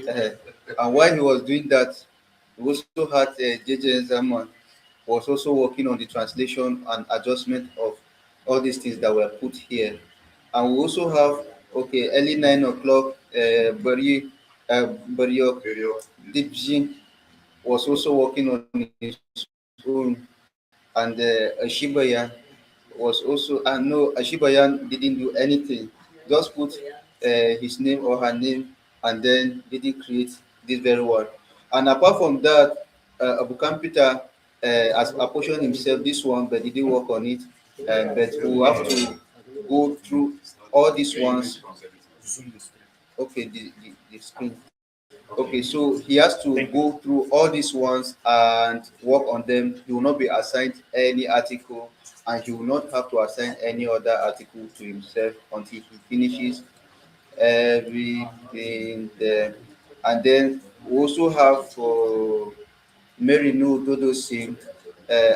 uh, and while he was doing that, we also had JJ Zaman was also working on the translation and adjustment of all these things that were put here. And we also have, okay, early 9 o'clock, Bariok Dipjin was also working on his own, and Ashibayan was also, and no, Ashibayan didn't do anything, just put his name or her name, and then didn't create this very one. And apart from that, Abu Peter has apportioned himself this one, but he didn't work on it. But we have to go through all these ones. Okay, the screen. Okay, so he has to go through all these ones and work on them. He will not be assigned any article, and he will not have to assign any other article to himself until he finishes everything there. And then we also have for Mary No Dodo Singh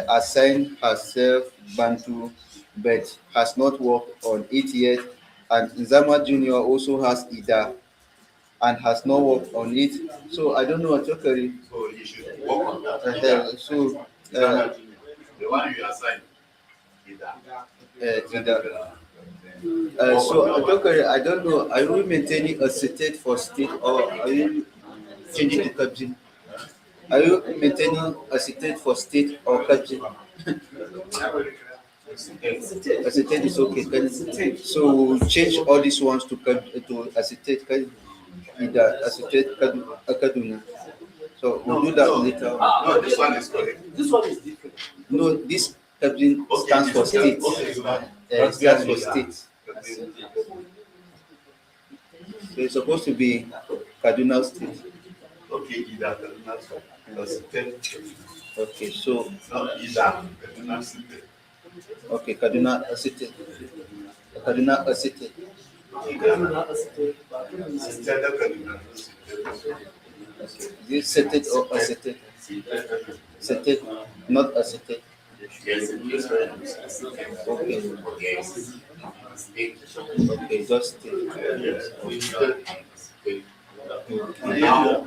assigned herself Bantu, but has not worked on it yet. And Nzama Junior also has Ida and has not worked on it. So I don't know what Chokeri. So you should work on that. So The one you assign is that. So Chokeri, I don't know. Are you maintaining a state for state, or are you changing to Kabji? Are you maintaining a state for state or Kabji? Acetate is okay. So we'll change all these ones to acetate. Either acetate Kaduna. So we'll do that later. No, this one is correct. This one is different. No, this stands for state. Stands for state. So it's supposed to be Kaduna State. Okay, either Kaduna State. Okay, so No, either Kaduna State. okay, Kaduna State. Kaduna State. Instead of Kaduna State. Is it seated or acetate? Seated, not acetate. Yes, it is. Okay. Okay, just state. Yes. Now,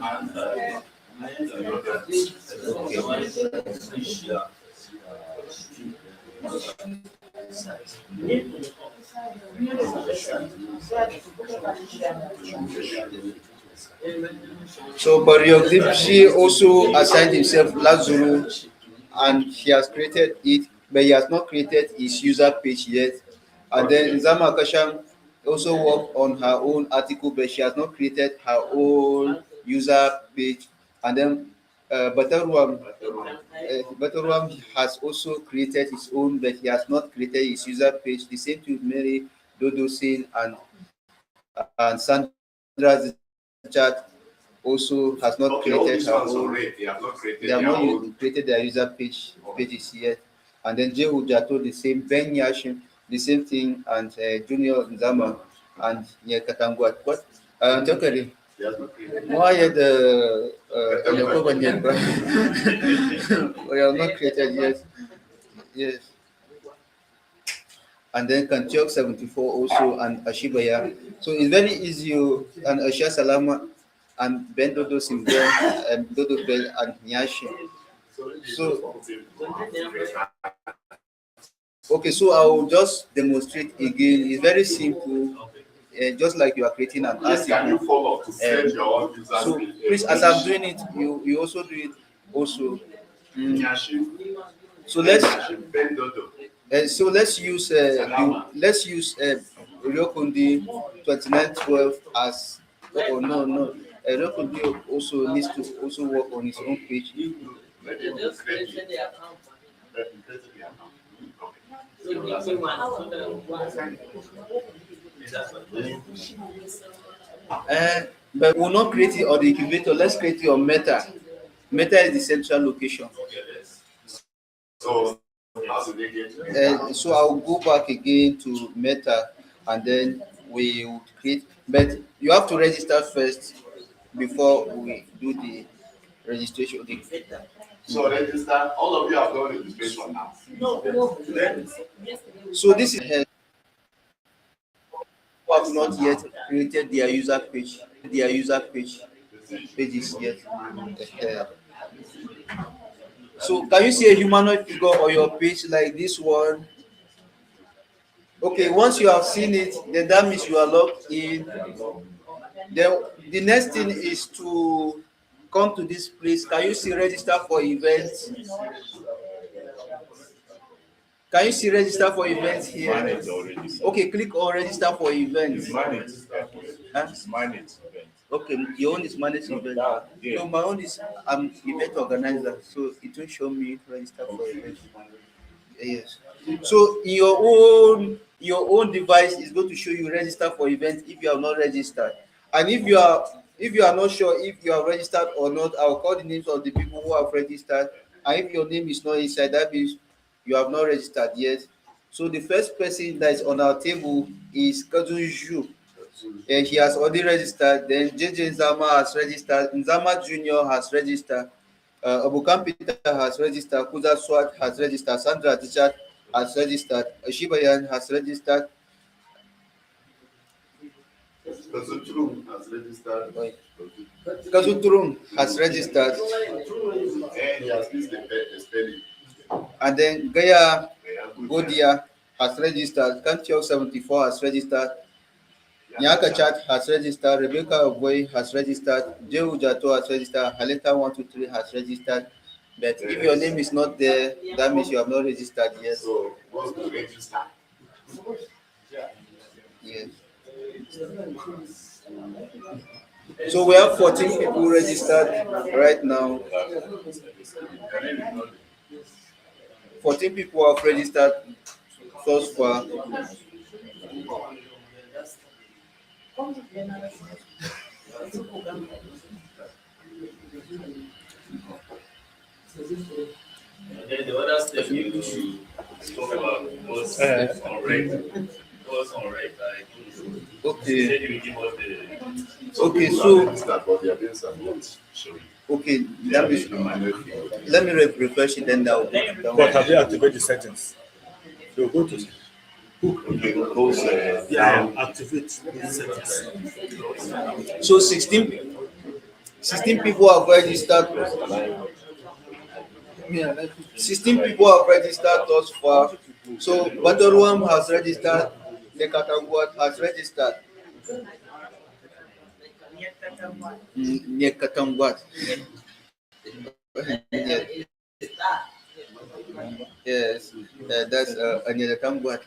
So Baryogdipshi also assigned himself Lazuru, and he has created it, but he has not created his user page yet. And then Zama Kasham also worked on her own article, but she has not created her own user page. And then Bataruam has also created his own, but he has not created his user page. The same to Mary Dodo Sin and Sandra Chat also has not created her own. They have not created their user pages yet. And then Jehu Jato the same, Ben Yashin the same thing, and Junior Nzama and Katangwat. What? Tokari. Why the we have not created yet. Yes. And then Kantiok 74 also, and Ashibaya. So it's very easy, and Asha Salama and Ben Dodo Simben and Dodo Bell and Nyashi. So Okay, so I will just demonstrate again. It's very simple. Just like you are creating an Yes, can you article. follow to send your own users? So please, as I'm doing it, you also do it also. So let's use Ryokundi 2912 as no. Ryokundi also needs to also work on his own page. But we'll not create it on the incubator. Let's create it on Meta. Meta is the central location. So how do they get So I'll go back again to Meta, and then we will create. But you have to register first before we do the registration. So register, all of you have done registration now. So this is who have not yet created their user pages yet. Uh, so can you see a humanoid figure on your page like this one? Okay, once you have seen it, then that means you are logged in. Then the next thing is to come to this place. Can you see register for events? Can you see register for events here? Okay, click on register for events. Huh? Okay, your own is managed event. No, my own is I'm event organizer, so it will show me register for event. Yes. So in your own device is going to show you register for event if you are not registered. And if you are not sure if you are registered or not, I'll call the names of the people who have registered. And if your name is not inside, that means you have not registered yet. So the first person that is on our table is cousin Jju. And he has already registered. Then JJ Nzama has registered. Nzama Junior has registered. Abukan Peter has registered. Kuza Swat has registered. Sandra Richard has registered. Shibayan has registered. Kazutrum has registered. Kazuturum has registered. And he has missed the spelling. And then Gaya Godia has registered. Kantiok 74 has registered. Nyaka Chat has registered. Rebecca Boy has registered. Jju Jato has registered. Haleta 123 has registered. But if your name is not there, that means you have not registered yet. So go to register. Yes. So we have 14 people registered right now. 14 people have registered thus far. And then the other step you talk about was on rate. Was on rate. Like, Okay. said you will give us the. Okay, okay, let me refresh it then that But have you activated the settings? So go to activate the settings. So 16 people have registered. 16 people have registered thus far. So Batoruam has registered. Nekatangwat has registered. Nekatangwat. Yes, that's Nekatangwat.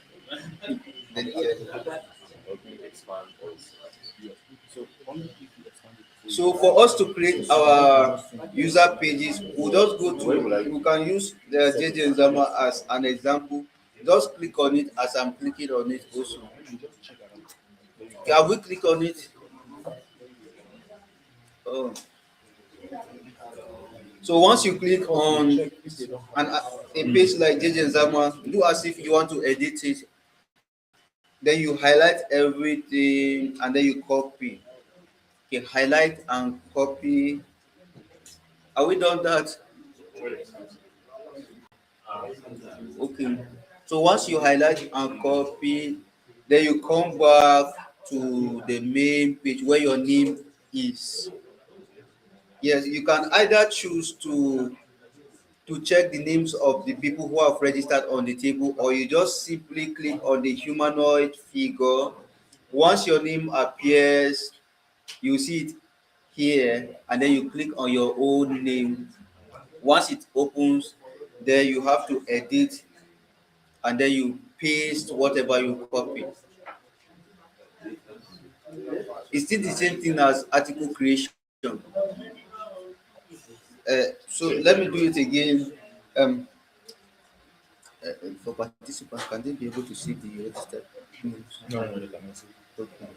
So for us to create our user pages, we'll just go to, we can use the JJ Nzama as an example. Just click on it as I'm clicking on it also. Can we click on it? Oh. So once you click on a page like JJ Nzama, do as if you want to edit it. Then you highlight everything and then you copy. Okay, highlight and copy. Are we done that? Okay. So once you highlight and copy, then you come back to the main page where your name is. Yes, you can either choose to to check the names of the people who have registered on the table, or you just simply click on the humanoid figure. Once your name appears, you see it here, and then you click on your own name. Once it opens, then you have to edit, and then you paste whatever you copy. It's still the same thing as article creation. So let me do it again. For participants, can they be able to see the registered names? No, no, they cannot see. Okay.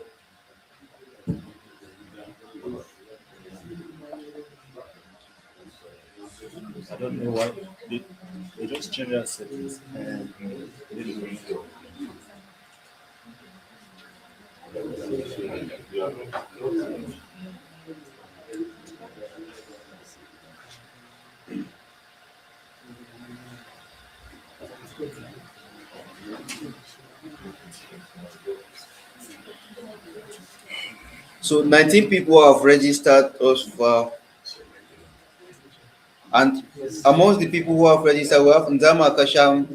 I don't know why they just change their settings and they didn't go. So 19 people have registered thus far, and amongst the people who have registered, we have Nzama Kasham,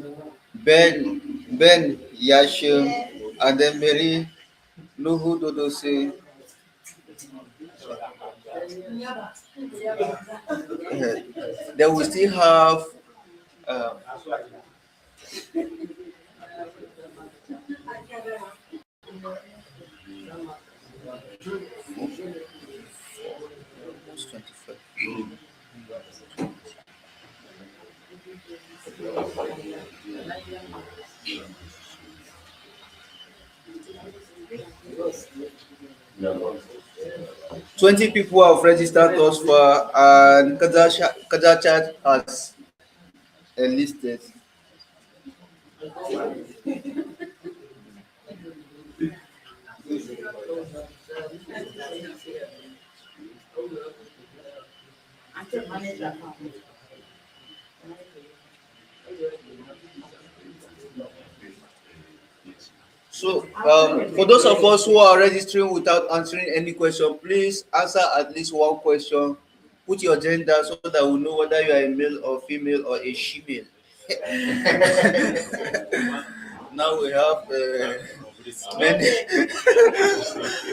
Ben Yashim, and then Mary Nuhu Dodose. Then we still have uh, what's 25? 20 people have registered thus far, and Kazachat has enlisted. So, for those of us who are registering without answering any question, please answer at least one question. Put your gender so that we know whether you are a male or female or a she-male. Now we have many.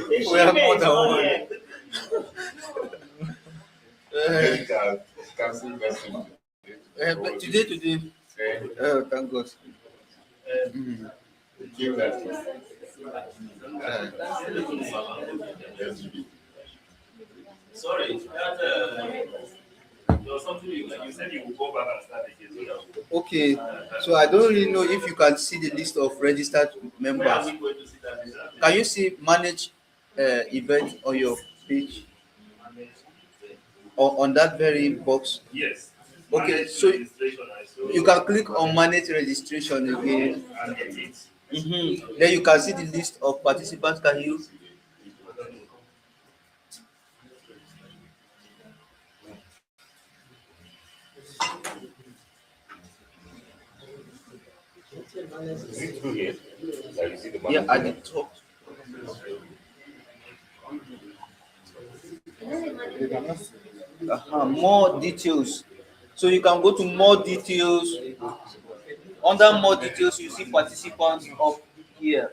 We have more than one. But today, thank God. Give that. Sorry, that there was something you said you would go back and start again. Okay, so I don't really know if you can see the list of registered Where are members. we going to see that? Can you see manage event on your page or on that very box? Yes. Okay, Manage so registration, I saw. you can click on manage registration again. And edit. Then you can see the list of participants. Can you? Is it through here? Like you see the Yeah, at the top. More details. So you can go to more details. Under more details, you see participants up here.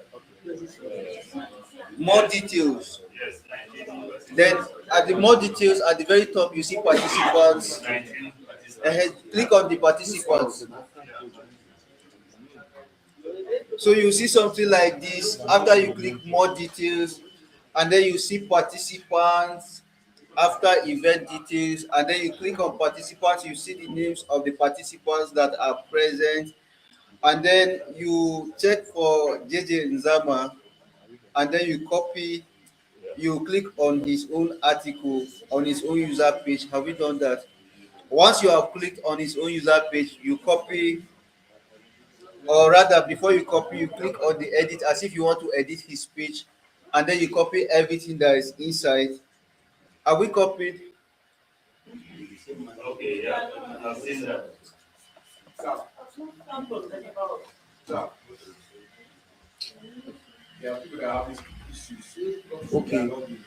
More details. Yes, 19. Then at the more details at the very top, you see participants. 19. Click on the participants. So you see something like this. After you click more details, and then you see participants. After event details, and then you click on participants, you see the names of the participants that are present, and then you check for JJ Nzama, and then you copy. You click on his own article on his own user page. Have you done that? Once you have clicked on his own user page, you copy, or rather, before you copy, you click on the edit as if you want to edit his page, and then you copy everything that is inside. Have we copied? Okay, yeah. I've seen that. There are people that have these issues. Okay. They are not doing.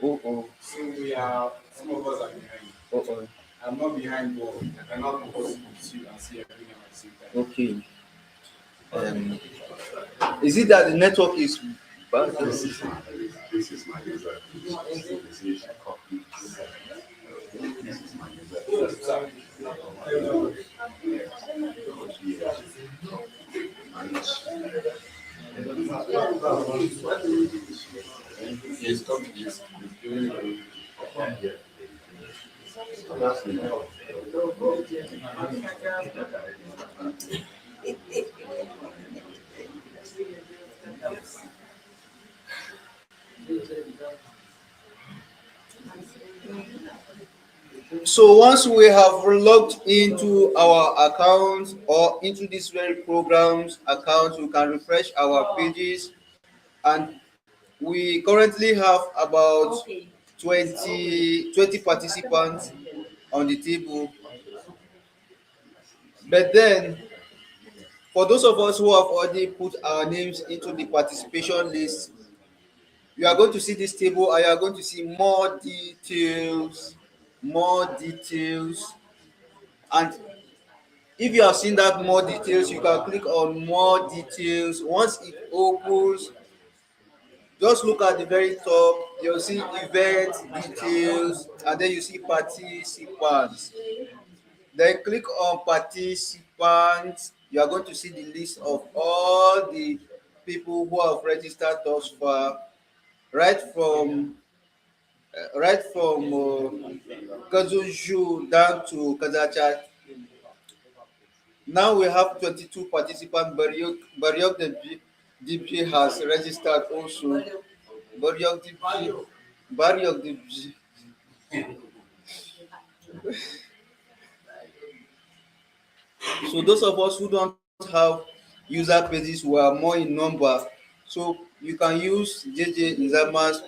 Oh. So we are, some of us are behind. Oh. I'm not behind ball. I cannot pause it and see everything at the same time. Okay. Is it that the network is bad? This is my user. This is copy. This is my user. Yes, copy this. So once we have logged into our account or into this very program's account, we can refresh our pages, and we currently have about 20 participants on the table. But then, for those of us who have already put our names into the participation list, you are going to see this table and you are going to see more details. And if you have seen that more details, you can click on more details. Once it opens, just look at the very top, you'll see event details, and then you see participants. Then click on participants. You are going to see the list of all the people who have registered thus far, right from Kazuju down to Kazacha. Now we have 22 participants. Baryok DP has registered also. Baryok DP. Baryok DP. So those of us who don't have user pages, we are more in number. So you can use JJ Nzama's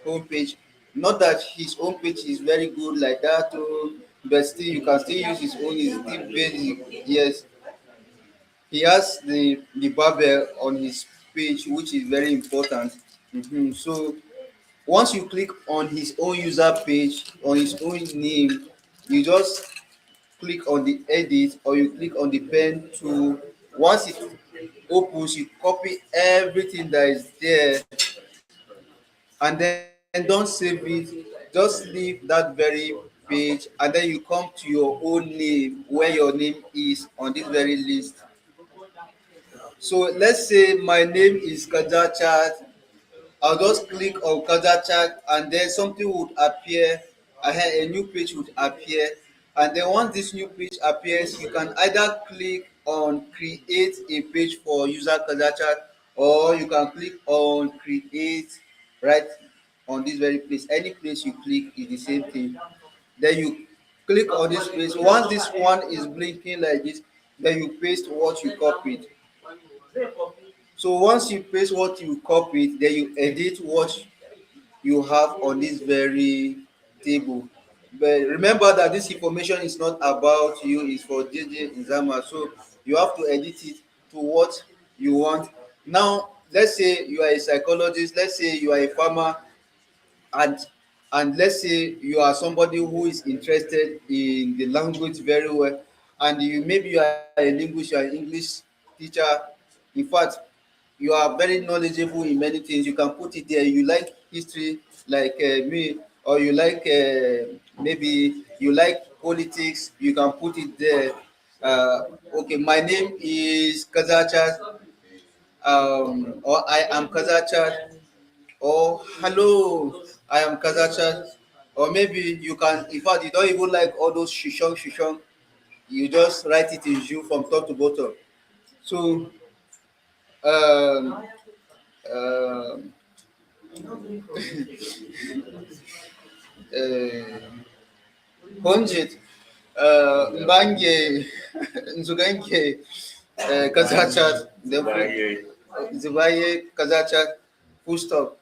homepage. Not that his homepage is very good like that, but still you can still use his own. Is still basic. Yes, he has the barbell on his page, which is very important. So once you click on his own user page, on his own name, you just click on the edit or you click on the pen tool. Once it opens, you copy everything that is there and then don't save it. Just leave that very page and then you come to your own name where your name is on this very list. So let's say my name is Kajachat. I'll just click on Kajachat and then something would appear. A new page would appear. And then once this new page appears, you can either click on create a page for user Kajachat or you can click on create right on this very place. Any place you click is the same thing. Then you click on this place. Once this one is blinking like this, then you paste what you copied. So once you paste what you copied, then you edit what you have on this very table. But remember that this information is not about you, it's for JJ Nzama. So you have to edit it to what you want. Now, let's say you are a psychologist, let's say you are a farmer, and let's say you are somebody who is interested in the language very well, and maybe you are a linguist, you are an English teacher. In fact, you are very knowledgeable in many things. You can put it there. You like history like me, or you like maybe you like politics, you can put it there. Okay, my name is Kazacha, or I am Kazacha, or hello, I am Kazacha. Or maybe you can, in fact, you don't even like all those shishong, you just write it in Jju from top to bottom. So um, um, Honjit, Mbange, Nzugange, Kazachat, Zibaye, Kazachat, full stop.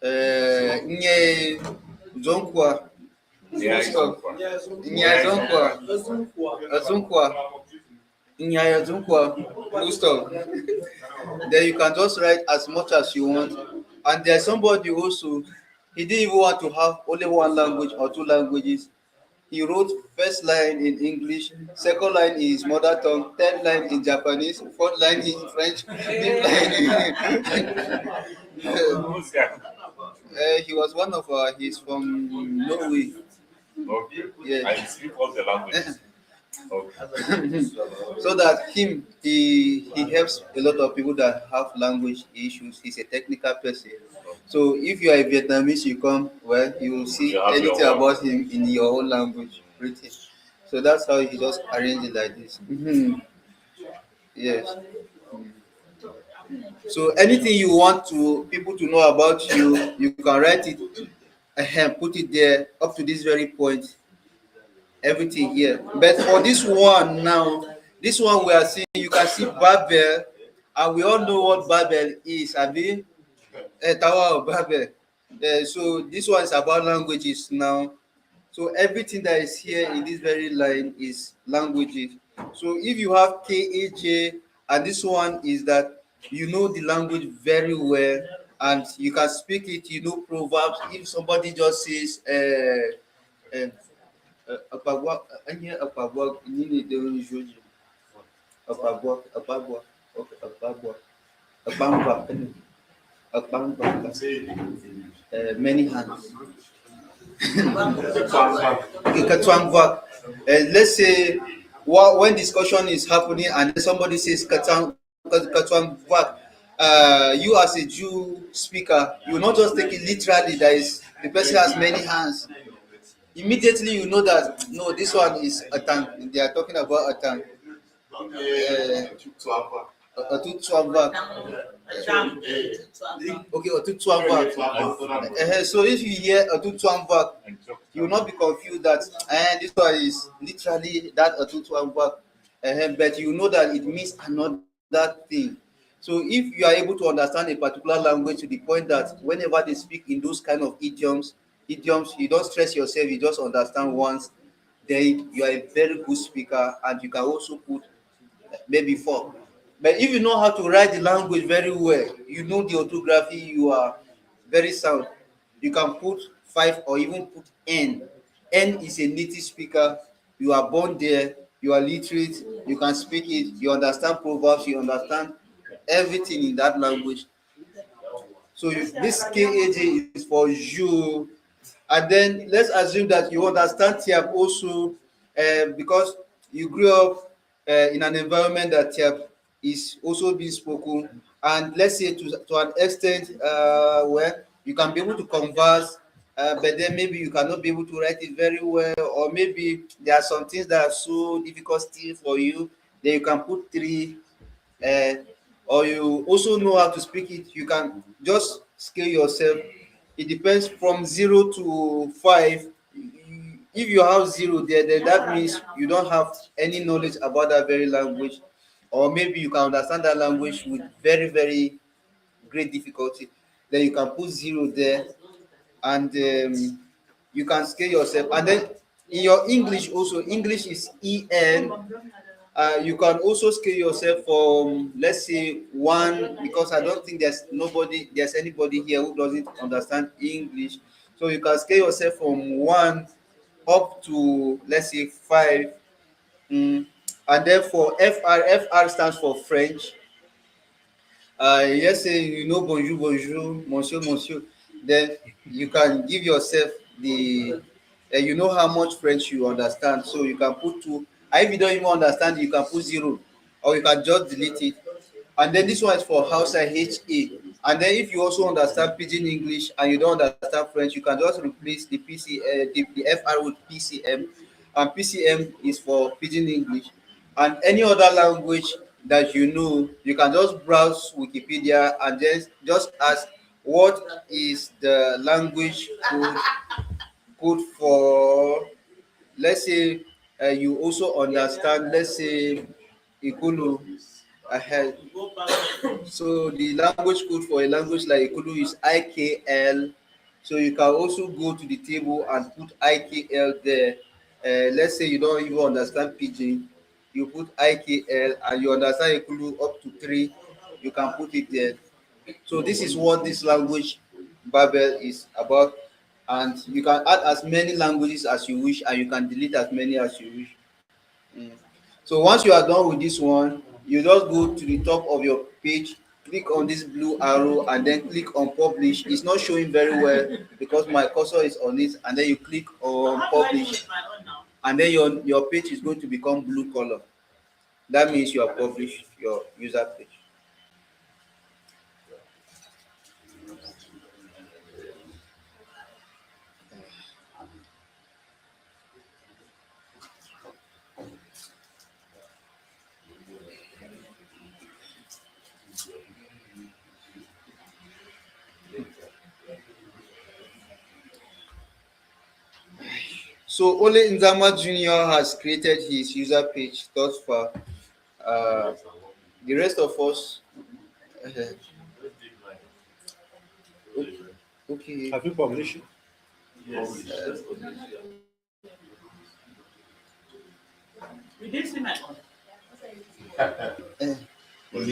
Nye Zonkwa, full stop. Nye Zonkwa, Zonkwa, Nye Zonkwa, full stop. Then you can just write as much as you want. And there's somebody also, he didn't even want to have only one language or two languages. he wrote first line in English, second line is mother tongue, third line in Japanese, fourth line in French, fifth line he was one of he's from Norway. Okay. Yeah. I speak all the languages. Okay. So that he helps a lot of people that have language issues. He's a technical person. So if you are a Vietnamese, you come, well, you will see You have your anything own. about him in your own language written. So that's how he just arranged it like this. Yes. So anything you want to people to know about you, you can write it, put it there up to this very point. Everything here. But for this one now, this one we are seeing, you can see Babel, and we all know what Babel is. Abi, Tower of Babel. So this one is about languages now. So everything that is here in this very line is languages. So if you have KAJ, and this one is that you know the language very well and you can speak it, you know proverbs. If somebody just says, Apagwa, any Apagwa, Nini de Joji, Apagwa, Apagwa, Apagwa, Apagwa, Apagwa, many hands. Okay, Katwangwa. Let's say when discussion is happening and then somebody says Katwangwa, you as a Jew speaker, you will not just take it literally that is the person has many hands. Immediately you know that no, this one is a tank. They are talking about a tank. Okay, so if you hear a you will not be confused that this one is literally that but you know that it means another thing. So if you are able to understand a particular language to the point that whenever they speak in those kind of idioms, you don't stress yourself, you just understand once, then you are a very good speaker and you can also put maybe 4. But if you know how to write the language very well, you know the orthography, you are very sound. You can put 5 or even put N. N is a native speaker. You are born there. You are literate. You can speak it. You understand proverbs. You understand everything in that language. So this KAJ is for you. And then let's assume that you understand Tyap also, because you grew up in an environment that Tyap is also being spoken. And let's say to an extent where you can be able to converse, but then maybe you cannot be able to write it very well, or maybe there are some things that are so difficult still for you, then you can put 3, or you also know how to speak it, you can just scale yourself. It depends from 0 to 5. If you have 0 there, then that means you don't have any knowledge about that very language, or maybe you can understand that language with very, very great difficulty. Then you can put 0 there, and you can scale yourself. And then in your English also, English is EN. You can also scale yourself from, let's say, 1, because I don't think there's anybody here who doesn't understand English. So you can scale yourself from 1 up to, let's say, 5. And then for FR stands for French. Yes, say you know bonjour, bonjour, monsieur, monsieur. Then you can give yourself the, you know how much French you understand, so you can put 2. And if you don't even understand, you can put 0, or you can just delete it. And then this one is for Hausa HA. And then if you also understand Pidgin English and you don't understand French, you can just replace the the FR with PCM. And PCM is for Pidgin English. And any other language that you know, you can just browse Wikipedia and just ask what is the language code for, let's say, you also understand, let's say, Ikulu ahead. So the language code for a language like Ikulu is IKL. So you can also go to the table and put IKL there. Let's say you don't even understand Pidgin, you put IKL, and you understand Ikulu up to 3, you can put it there. So this is what this language Babel is about. and you can add as many languages as you wish, and you can delete as many as you wish. So once you are done with this one, you just go to the top of your page, click on this blue arrow, and then click on publish. It's not showing very well because my cursor is on it, and then you click on publish, and then your page is going to become blue color. That means you have published your user page. So only Nzama Junior has created his user page thus far. The rest of us, okay. Have you published it? Yes. You did see my own. It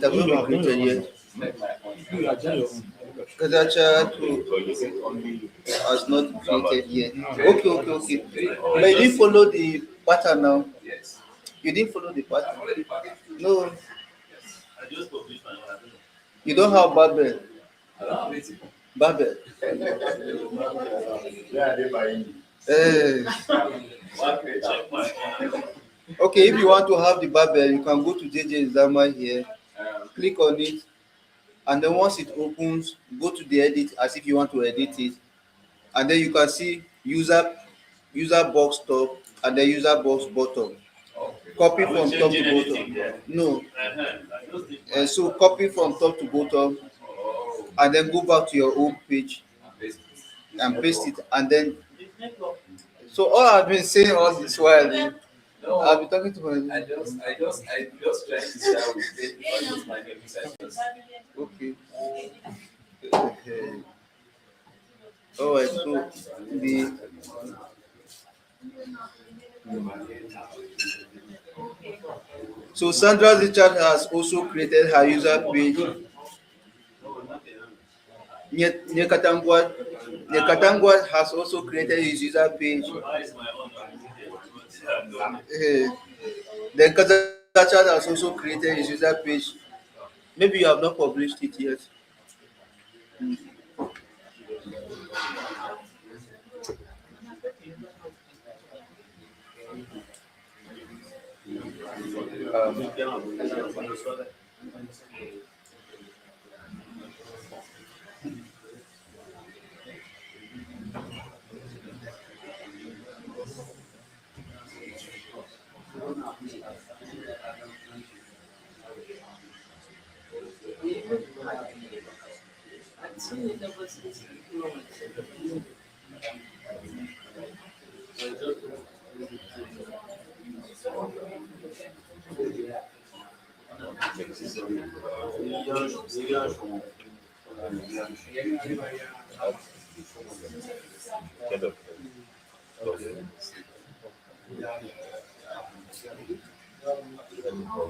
has not been created yet. You are doing your own. Kadacha has not created yet. Okay. But you didn't follow the pattern now. Yes. You didn't follow the pattern. No, I just published my own. you don't have Babel. I don't have it. Babel. Where are they buying? Okay, check my own. Okay, if you want to have the Babel, you can go to JJ Zama here, click on it, and then once it opens, go to the edit as if you want to edit it, and then you can see user box top and then user box bottom. Okay. Copy Are we from top to changing anything bottom. there? No. I just did So copy from top to bottom, Oh, and then go back to your home page and paste it. and paste it, and then. So all I've been saying all this while, No, I'll be talking to my. I just trying to see how we say it. Use my name inside this. Okay. All right. So the. So Sandra Richard has also created her user page. Nyekatangwa has also created his user page. Then Kazachad has also created his user page. Maybe you have not published it yet.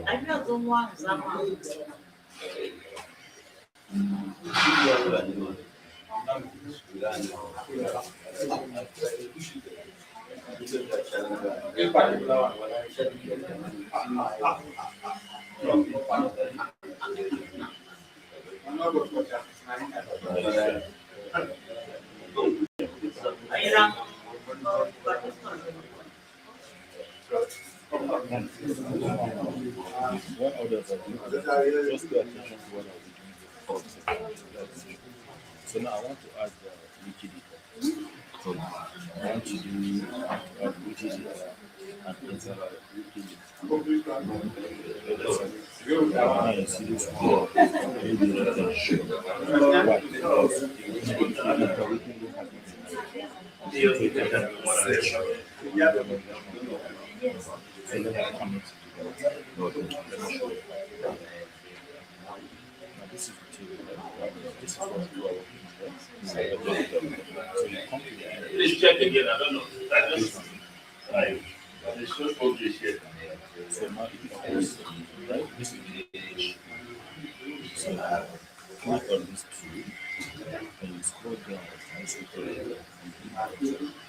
I feel the one Zama. What others are doing, just pay attention to what I'll be doing before. So now I want to add Wikipedia. So I want to do Wikipedia and insert Wikipedia. Now you see this one. Maybe you can show why. Because so let me come together. No, let me show you. Now this is the table, right? This is what you are working with. So you come to the end. Please check again. I don't know. I just it's just published here. So now if you close, right? This is the page. So click on this tool. and you scroll down and see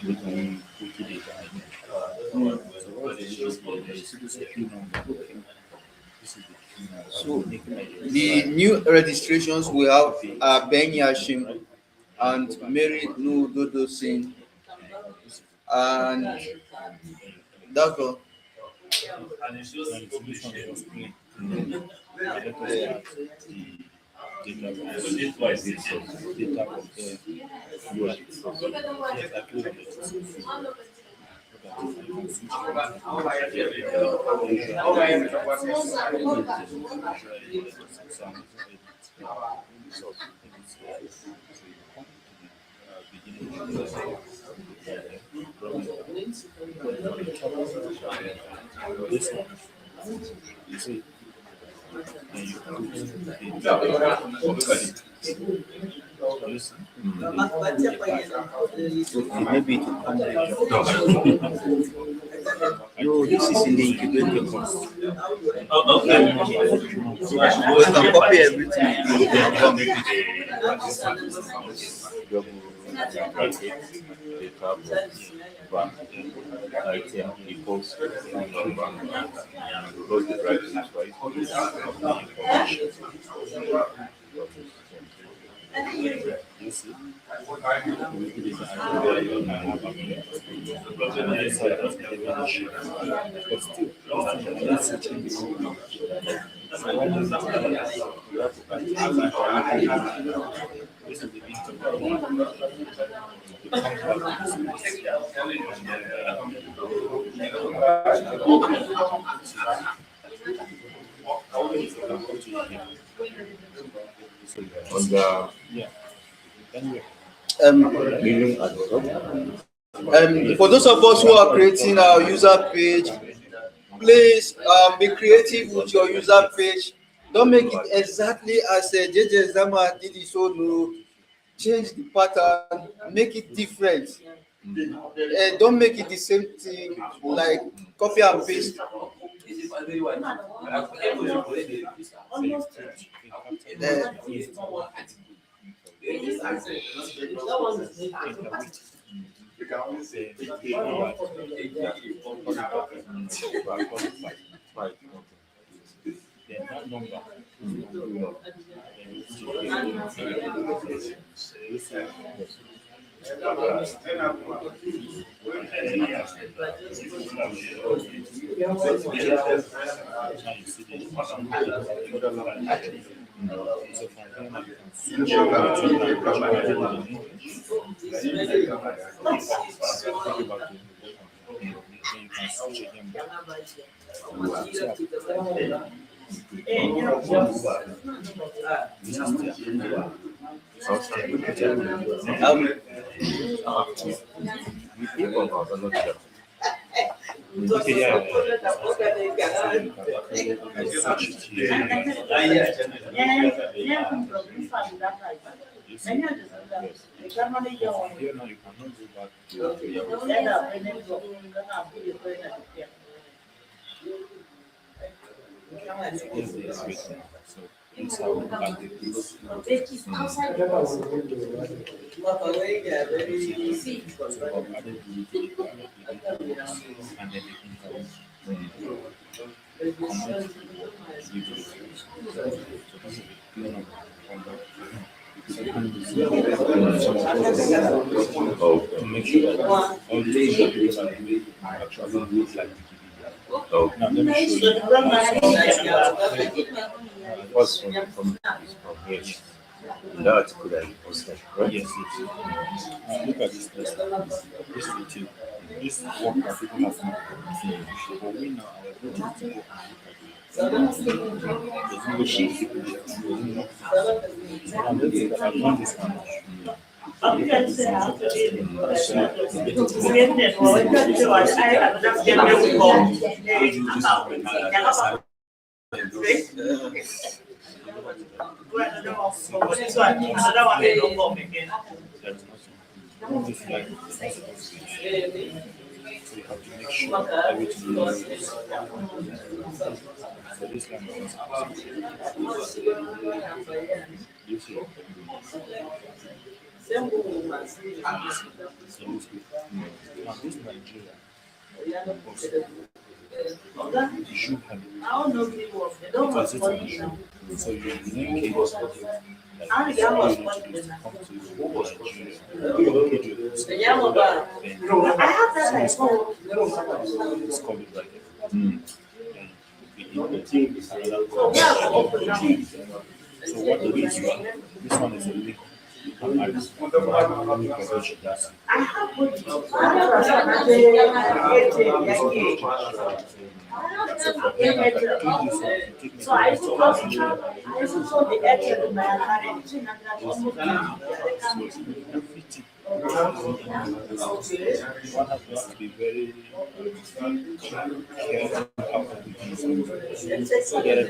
everything Wikipedia. So what is this? This is the key number. This is the key number. So the new registrations we have are Ben Yashim and Mary Nudodo Singh, and that's all. And it's just like this one was clean. Let us start the data. So this was this data compare. You are yes, I click on it. This one, you see, and you maybe it will come no, this is in the incubator course. Oh, okay. We can copy everything. You see? For those of us who are creating our user page, please be creative with your user page. Don't make it exactly as JJ Zama did it. So no, change the pattern, make it different. Don't make it the same thing, like copy and paste. You can only say that number. To make sure that all these people are doing actually look like Wikipedia. Now let me show you. What's from here? The article that you posted, right? Yes, look at this list. This is the two. This work that people have not finished. But we now are able to go and look at it. I've done this one. So you have to make sure everything is so this one is Now, this Nigeria, Jju transit on Jju. So you link it, like, all you need to do is to come to Nigeria, it's called it like so what it is, this one is a link. So I took out the airtel in my account. One has to be very careful how to use it. So there are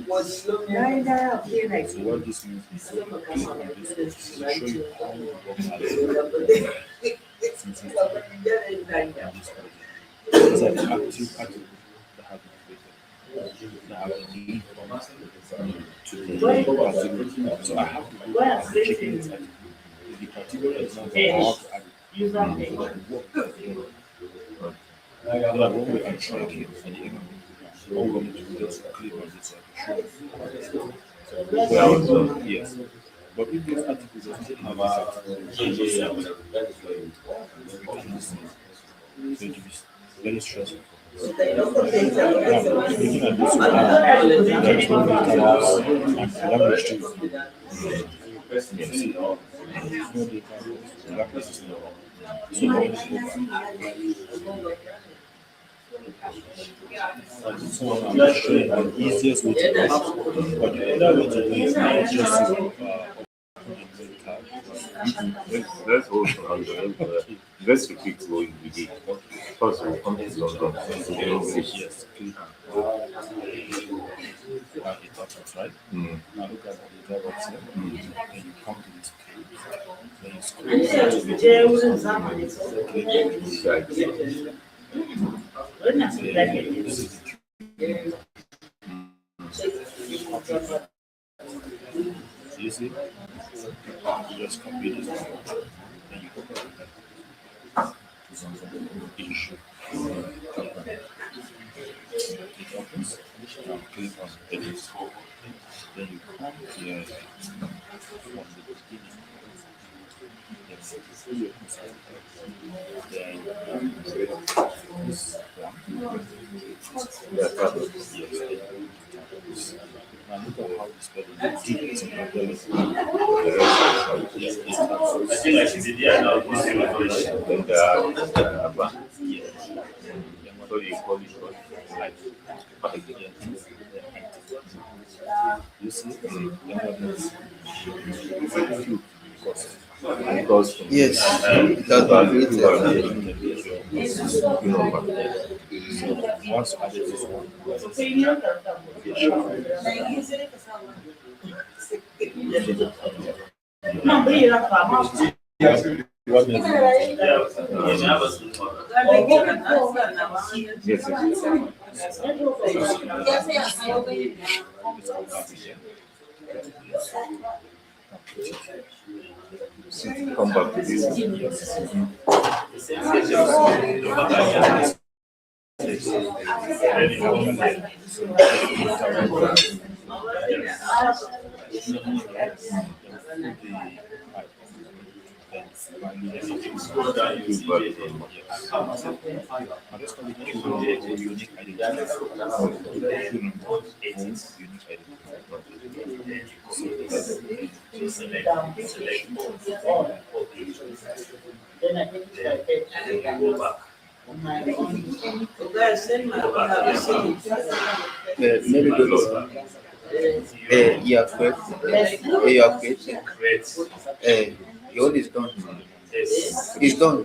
Was what this means is show you how you work these are the active particles that have been created, that have been linked to the particle. So I have to go and check it. If the particular is not there, I have to add it. When we are tracking at the end of it, all we need to do is click on this one. Yes. But if this article doesn't have this article, it's going to be very stressful. Looking at this one, that's what we come out and language too. No data, language is not. So now we go back. So I'm not showing the easiest way to do it, but the other way to do it is not just Let's also let's repeat what we did. First, we'll come to London. yes, click on the buttons, right? Now look at the data box here. Then you come to this page. Then you scroll you see? You just copy this one. Then you open it. Issue. It opens. Now click on edit. Then you come here from the beginning. Then this one. Yes. Now look at how it's spelled. Yes, So you call it like you see? Yes, it has been created. Once added this one, what does come back to this. maybe You are correct. You are correct. Your own is done. It's done.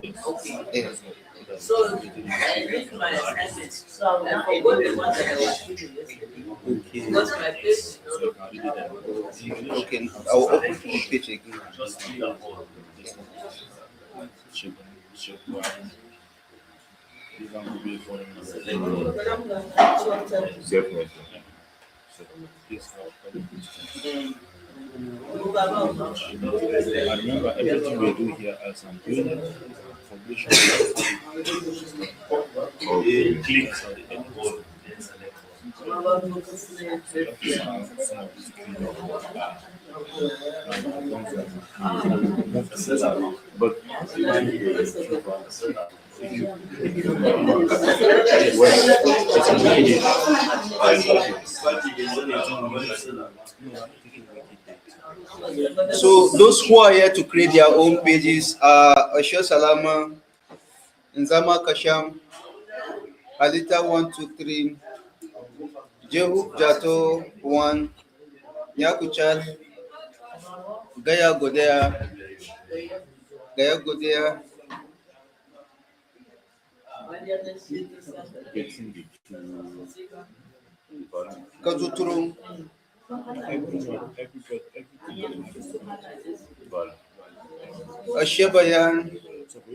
So, this is my assignment. So, I forgot the one that I was doing yesterday. Okay. Because my page, Okay. I will open the page again. Definitely. I remember everything we do here as I'm doing it, publishing, clicks on the end board. But So those who are here to create their own pages are Asho Salama, Nzama Kasham, Alita 123, Jehu Jato 1, Yakuchat, Gaya Godea, getting the Kazuturu, Ashebayan.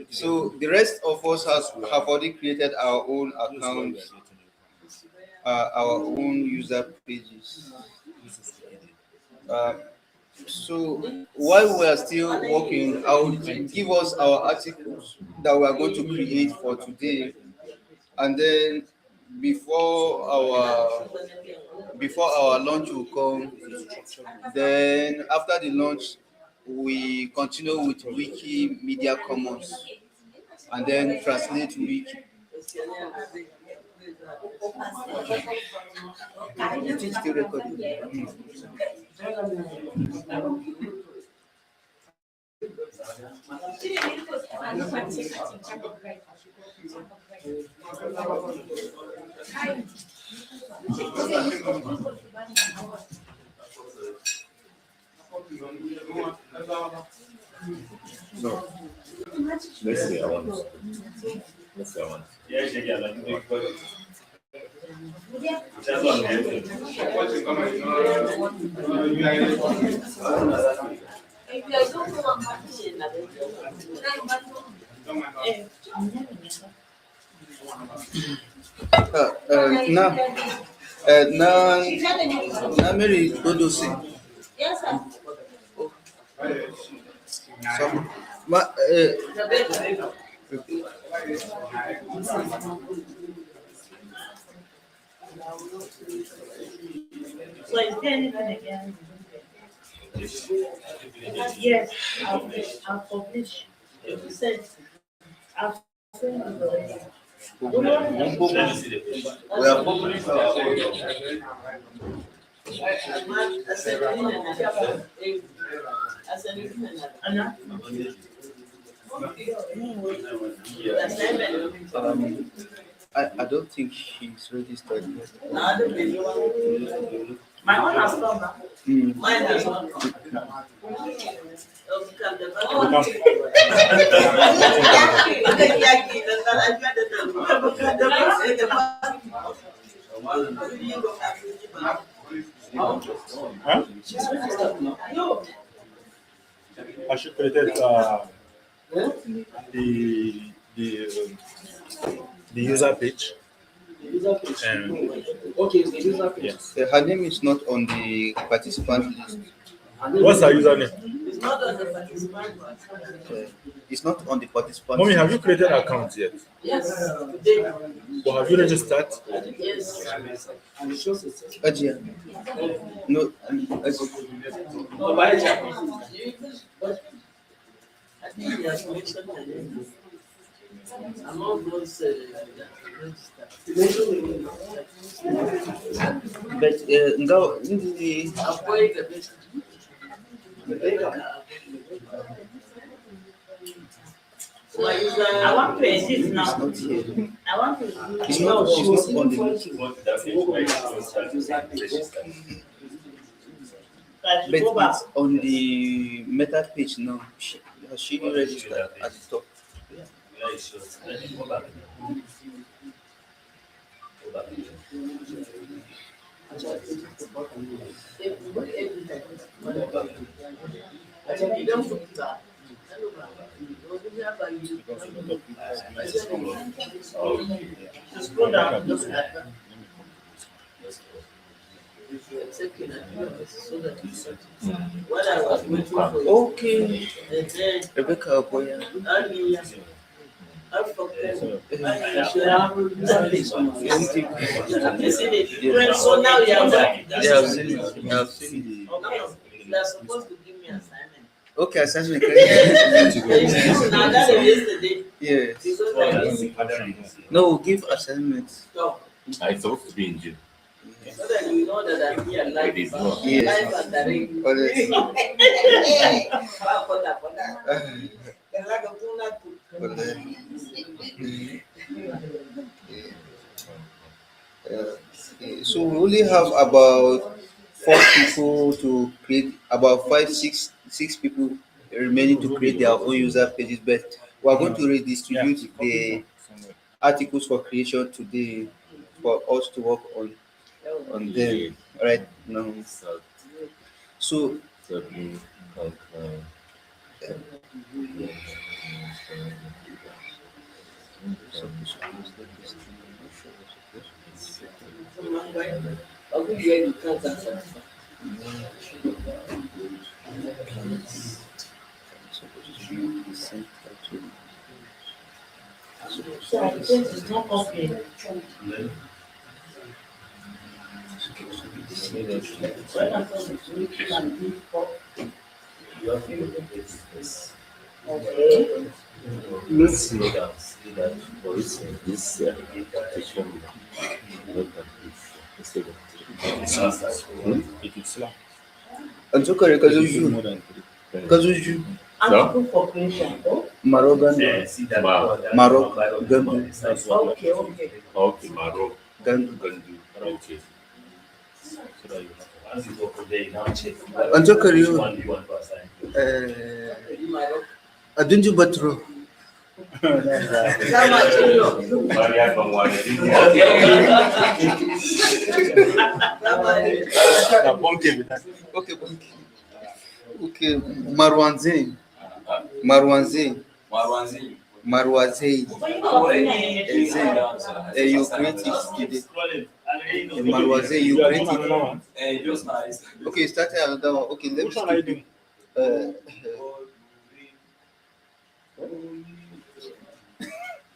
So the rest of us have already created our own accounts, our own user pages. So while we are still working, I will give us our articles that we are going to create for today, and then before our launch will come, then after the launch we continue with Wikimedia Commons and then translate Wiki. It is still recording. no. Let's say I want. Let's say I want. Now, Mary, go do see. yes, sir. So, So is there anything again? Yes, I'll publish. You said, I'll send you the. we are published our own. I don't think she's registered yet. My one has come now. Mine has not come. I should create the user page. Okay, the user page. Yes. Her name is not on the participant list. What's her username? It's not on the participant. It's not on the participant Mommy, list. have you created an account yet? Yes, today. Or have you registered? Yes. And it shows it. Ajia. No, No, by the I think he has mentioned the name. Among those registered. but the Avoid the best. I want to exist now. not here. I want to. It's not on the list. But it's on the meta page now. Has she registered at the top? Scroll down, just what I was waiting for. Okay. And then Rebecca Boya. I forget. You see the difference? So now you have that. Yeah, I've seen it. I've seen it. Okay. You are supposed to give me assignment. Okay, assignment. Now that is yesterday. Yes. Because I miss it. No, give assignments. So It's supposed to be in June. so that you know that I'm here live. It is not. Yes. Live and direct. Honestly. So we only have about 4 people to create, about six people remaining to create their own user pages, but we are going to redistribute the articles for creation today for us to work on them right now. So Let's slow down. See that for instance, this application instead of It will slap. and so correct It will do more than 3. Kazuju Article for creation. Oh, Marogan Marogan That's what okay, okay. okay, Maro, Gandu. Gandu, okay. so that you have. Once you go from there, you now check. And so Which one do you want to assign? Adunju Batro. Maria from one. Okay, okay, Marwanze. You create it today. Marwanze, you create it. Just nice. Okay, start another one. Okay, let me Which one are you skip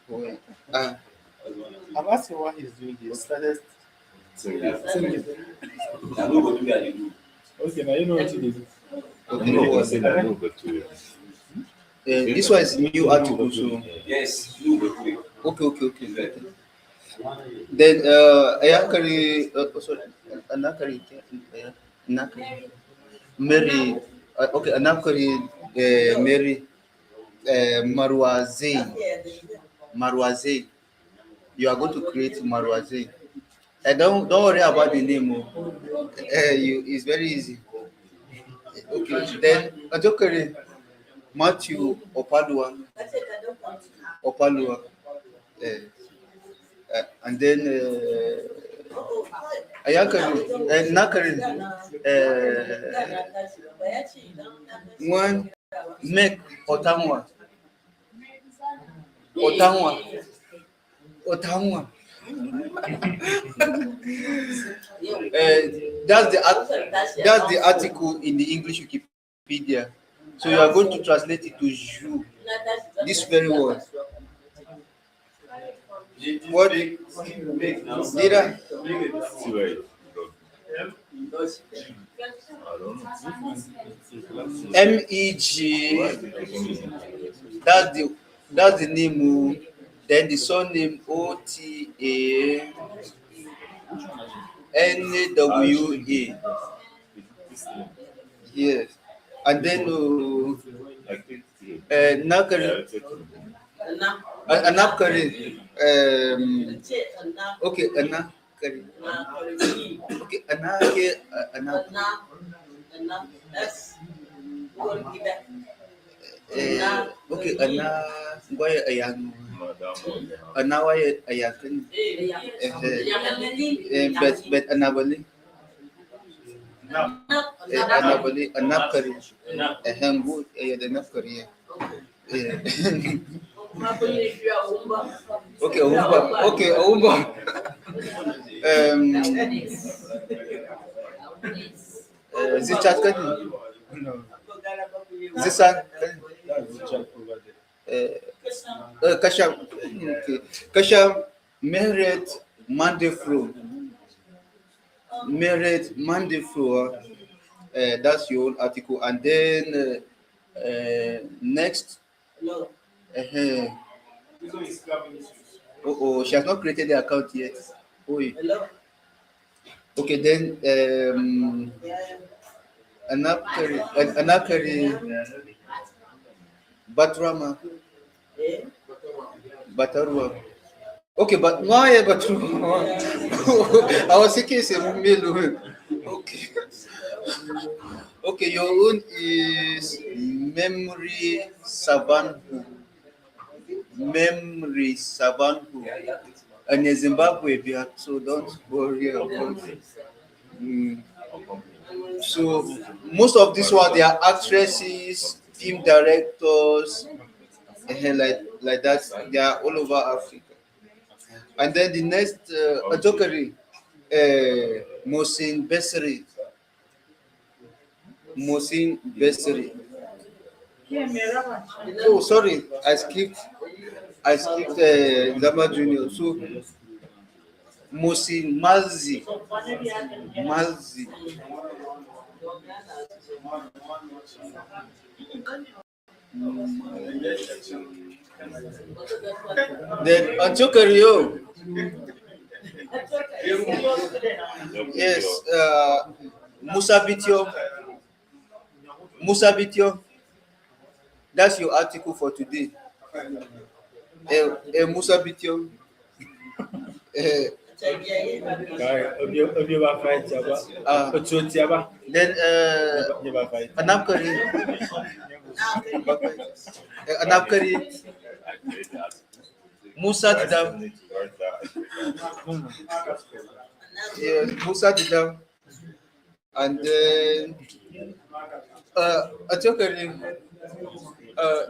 doing? I'm asking what he's doing here. Started singing. Okay, now you know what you did. Okay, no worries. This one is new article, so Yes. okay. Then Ayakari, sorry, Anakari, Mary, okay, Anakari, Mary, Marwaze. You are going to create Marwaze. And don't worry about the name. It's very easy. Okay, then Ajokari, Matthew Opalua, and then Ayakari, Nakari, one Mek Otamwa. That's the article in the English Wikipedia. So you are going to translate it to Jju. This very word. What did I? MEG. That's the name. Then the surname OTANWA. Yes. And then Nakari. Anakari. Okay, Anakari. Okay, That's good. Okay, ana ngoye ayang ana waye ayakin bet anabali anabali anapkari hengu de napkari okay umba zichat kan zisan kasham kasham merit mandefro that's your own article, and then next she has not created the account yet. Okay, then anakari batrama batarwa. Okay, but why batrama? I was thinking it's a middle. Okay. Okay, your own is memory savanhu. Memory savanhu. And in Zimbabwe, so don't worry about it. So most of these ones, they are actresses, film directors, like that. They are all over Africa. And then the next Atokari, Mohsin Besri. Mohsin Besri. Oh, sorry, I skipped Zama Junior. So Mohsin Malzi. Then Anchokario. Yes, Musa Bitio. That's your article for today. Musa Bitio. Then Anapkari Musa Didam. Yes, Musa Didam. And then Atokari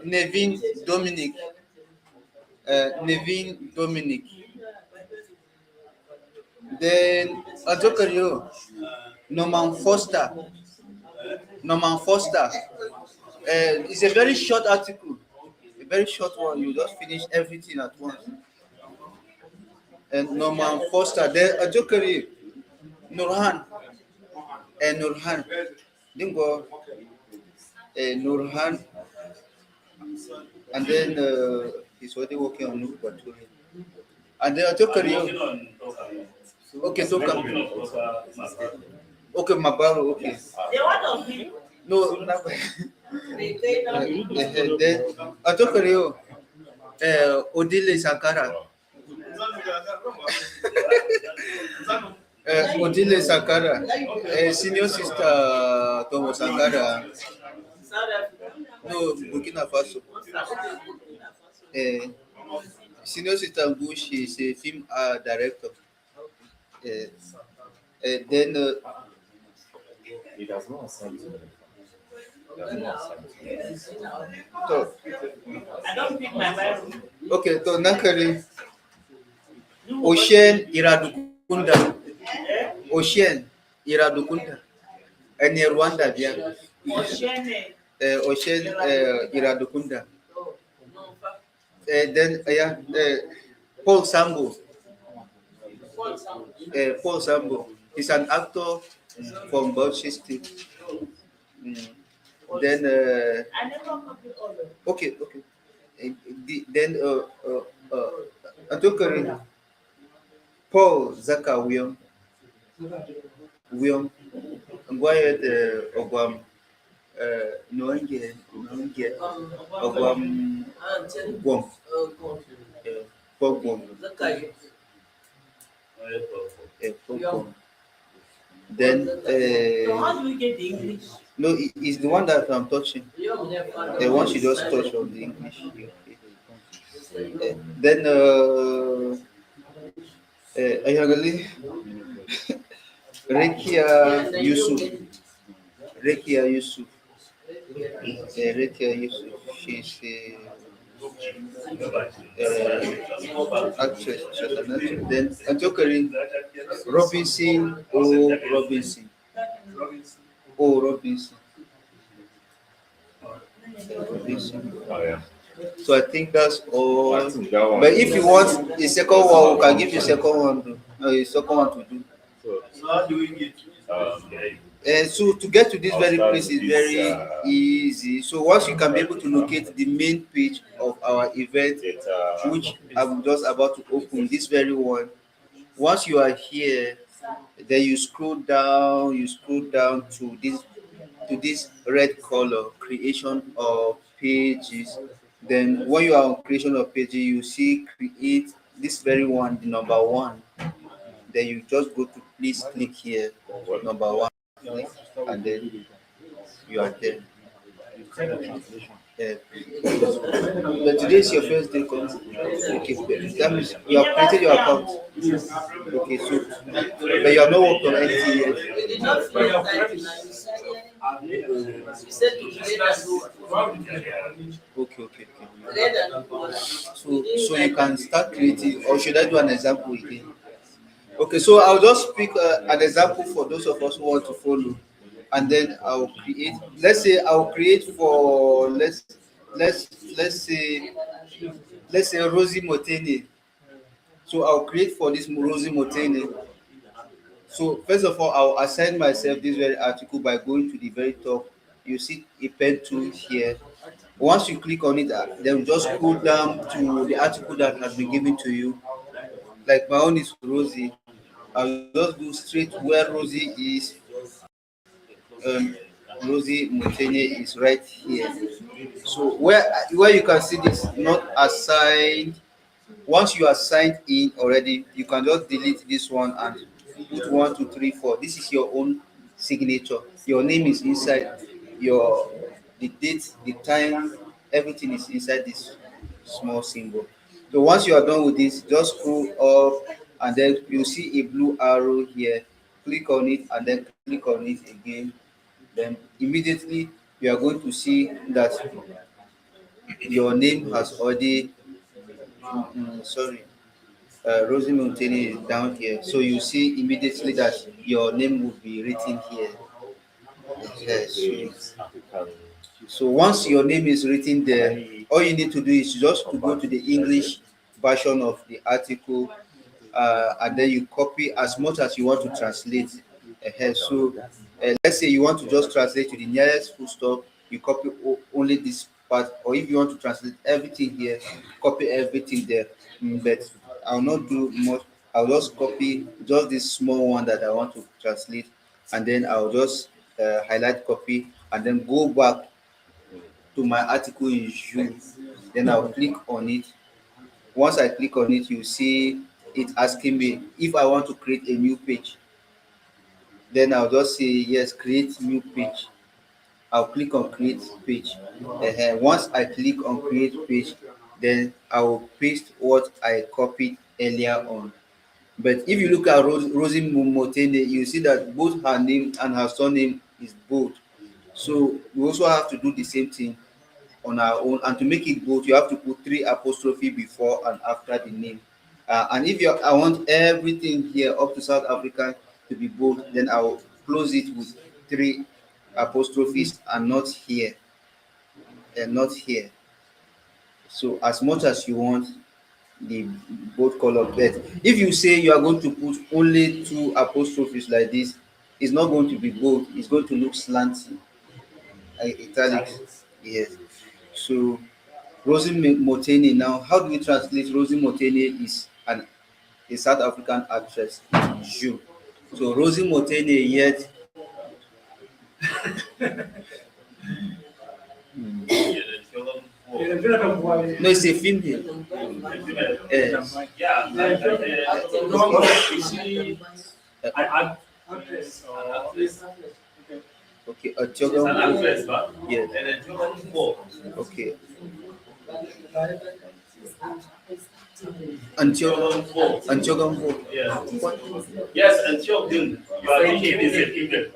Nevin Dominic. Then Atokari Norman Foster. It's a very short article, a very short one. You just finish everything at once. And Norman Foster, then Ajokari, Nurhan, Dingo, Nurhan, and then he's already working on Nukbaturi. And then Ajokari, okay, Toka. Okay, Mabaro, okay. No, then Atokari, Odile Sankara. Odile Sankara, senior sister Tomo Sankara. No, Burkina Faso. Senior sister Bush is a film director. Then it has not assigned to them. So, I don't pick my Bible. okay, so Nakari Ocean Iradukunda. And Rwanda Bia. Ocean Iradukunda. Then Paul Sambo. Paul Sambo. He's an actor from Bajju State. Then I never copy all of them. okay. Then Atokari Paul Zaka William Ngwaye Ogwam Noenge Ogwam Gwom Pogwom Then So how do we get the English? no, it's the one that I'm touching. The one you just touch on the English. Then Ayagali Rekia Yusuf. Rekia Yusuf. Rekia Yusuf. She's actress. She's an actress. Then Antokari Robinson. Oh, Robinson. Oh, Robinson. Robinson. Oh, yeah. So I think that's all. I think that one But if you want the second one, we can give you second one. The second one to do. So how do we get to So to get to this I'll very start place is with very this, easy. So once you can be able to locate the main page of our event, which I'm just about to open, this very one. Once you are here, then you scroll down to this red color, creation of pages. Then when you are on creation of pages, you see create this very one, the number one. Then you just go to please click here, number one, click, and then you are there. Yeah. But today is your first day. Okay, that means you have created your account. Okay, so but you have not worked on anything yet. We did not finish that now. You said to create and go. Okay. Create and go. So you can start creating, or should I do an example again? Okay, so I'll just pick an example for those of us who want to follow, and then I'll create. Let's say I'll create for let's say Rosie Motene. So I'll create for this Rosie Motene. So first of all, I'll assign myself this very article by going to the very top. You see a pen tool here. Once you click on it, then just scroll down to the article that has been given to you. Like my own is Rosie. I'll just go straight where Rosie is. Rosie Mutene is right here. So where you can see this not assigned. Once you are signed in already, you can just delete this one and put 1, 2, 3, 4. This is your own signature. Your name is inside. The date, the time, everything is inside this small symbol. So once you are done with this, just scroll up and then you see a blue arrow here. Click on it and then click on it again. Then immediately you are going to see that your name has already Rosie Montaigne is down here. So you see immediately that your name will be written here. Yes. So once your name is written there, all you need to do is just to go to the English version of the article, and then you copy as much as you want to translate. So let's say you want to just translate to the nearest full stop, you copy only this part, or if you want to translate everything here, copy everything there. But I'll not do much. I'll just copy just this small one that I want to translate, and then I'll just highlight, copy, and then go back to my article in Jju. Then I'll click on it. Once I click on it, you see it asking me if I want to create a new page. Then I'll just say yes, create new page. I'll click on create page. Once I click on create page, then I will paste what I copied earlier on. But if you look at Rosie Motene, you see that both her name and her surname is both. So we also have to do the same thing on our own, and to make it bold, you have to put 3 apostrophe before and after the name. And if I want everything here up to South Africa to be bold, then I'll close it with 3 apostrophes and not here, and not here. So as much as you want the bold color, but if you say you are going to put only 2 apostrophes like this, it's not going to be bold. It's going to look slanty, italics. Yes. So Rosie Motene now, how do we translate? Rosie Motene is a South African actress, Jju. So Rosie Motene yet. No, it's a female. actress. An actress. Okay, She's an actress, Antiogan. but Yes. and then Antiogan 4. Okay. Antiogan 4. Antiogan 4. Yeah. Yes, Antiogan. You are thinking is a female.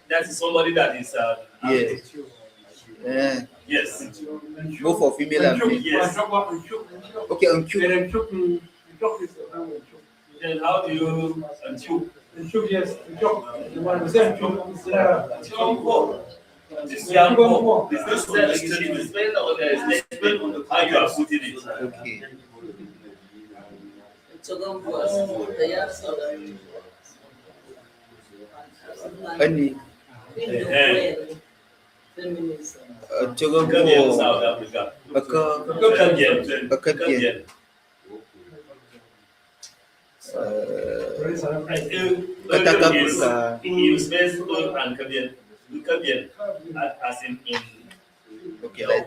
That is somebody that is Yes. Yeah. yes. Both for female and male. Yes. Okay, Antiogan. Then how do you Antiogan? Yes. This young boy, is this the spell or the spell? How you are putting it? Okay. Any Antiogan Canadian 4. South Africa. Acadian. Canadian. Africa. He spells and Canadian. Canadian as in Okay, like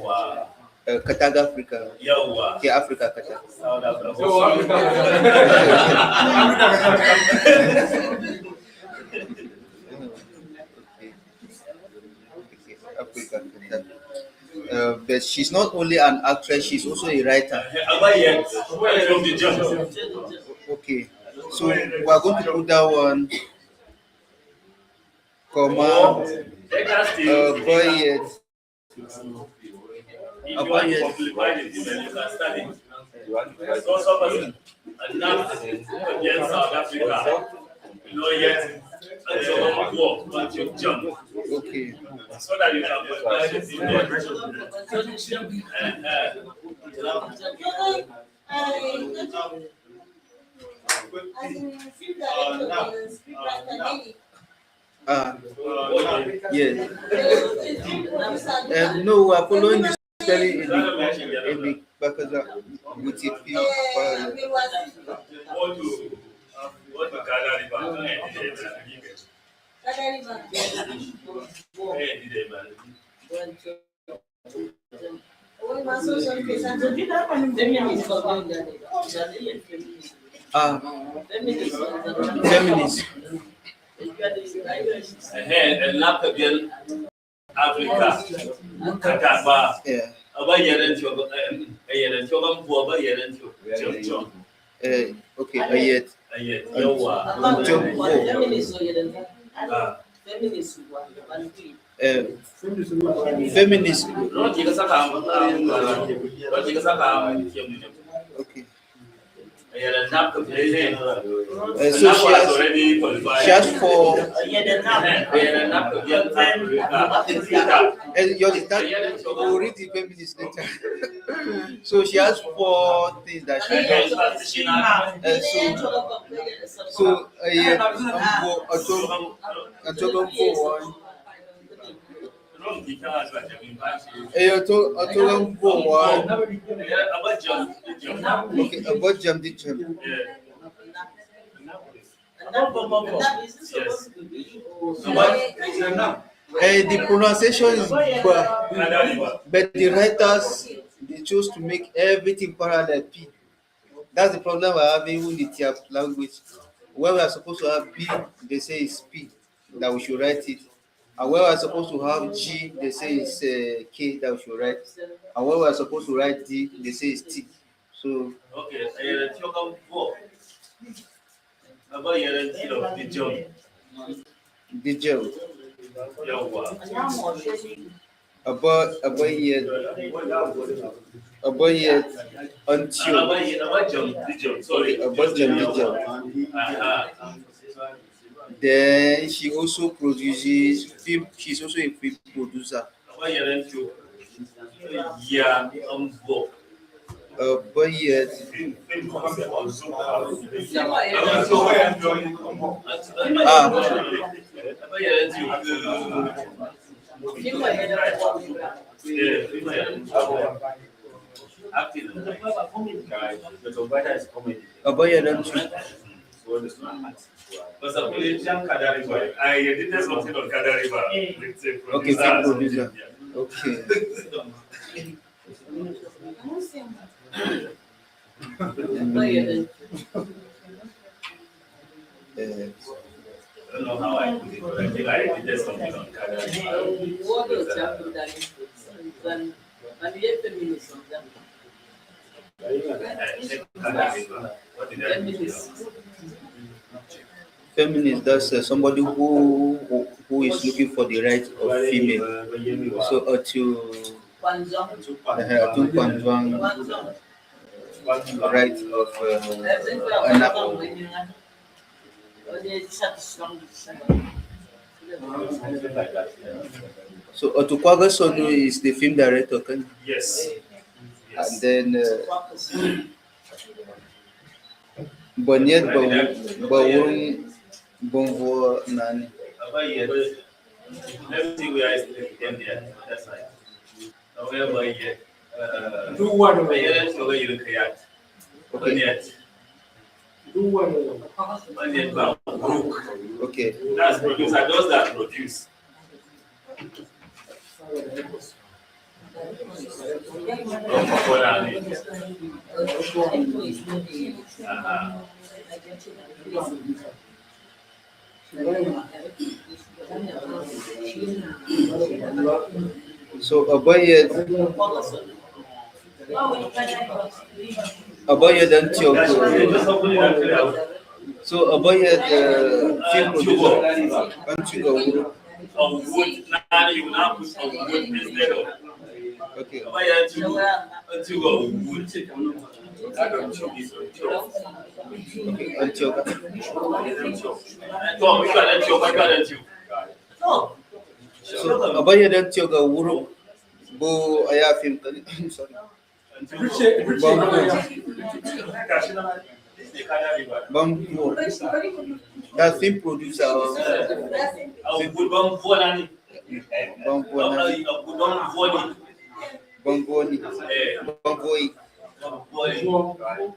Kataga Africa. Yawa. Okay, Africa, Kataga. South Africa. So Africa. Okay, Africa, Kataga. But she's not only an actress, she's also a writer. From the jump. Okay, so we're going to put that one, comma, boy yet. If you want to simplify the event, you can study. So somebody against South Africa, you know, yet walk, but you jump. Okay. So that you can simplify the event. Yes. No, we are following the spelling in the because with a P. What to gather about? Feminist. And not again Africa. Kataba. Yeah. Okay, ayet. Feminist. Okay. So she has four. We'll read the feminist later. So she has four things that she does. So one. Okay, about jump the jump. The pronunciation is but the writers they chose to make everything parallel P. That's the problem I have even the Tyap language. Where we are supposed to have B, they say it's P, that we should write it. And where we are supposed to have G, they say it's K, that we should write. And where we are supposed to write D, they say it's T. So okay, the gel. About yet until about then she also produces film. She's also a film producer. But yet I did something on Kadariba. Okay, film producer. Okay. don't know how I put it, but I think I did something on Canada. What does Tyap do that is? And you have 10 minutes on them. 10 minutes. Feminist, that's somebody who is looking for the right of female. So to right of so Otukwaga Sonu is the film director, can Yes. And then Bonyet Bawung Bonvo Nani. Let's see where I stand there. That's right. However, Do one. let's go you look at. Bonyet. Do one. Bonyet Bawung. Okay. That's producer. Those that produce. So Abaye then Tiogo. So Abaye film producer Antigo. Of wood, now you now put some wood instead of. Okay. Antigo wood. I don't know. Antioga. Tom, you got you. So Abaye then Tioga Wuru Bo Aya film. Sorry. Bambo. That film producer. Bamboni.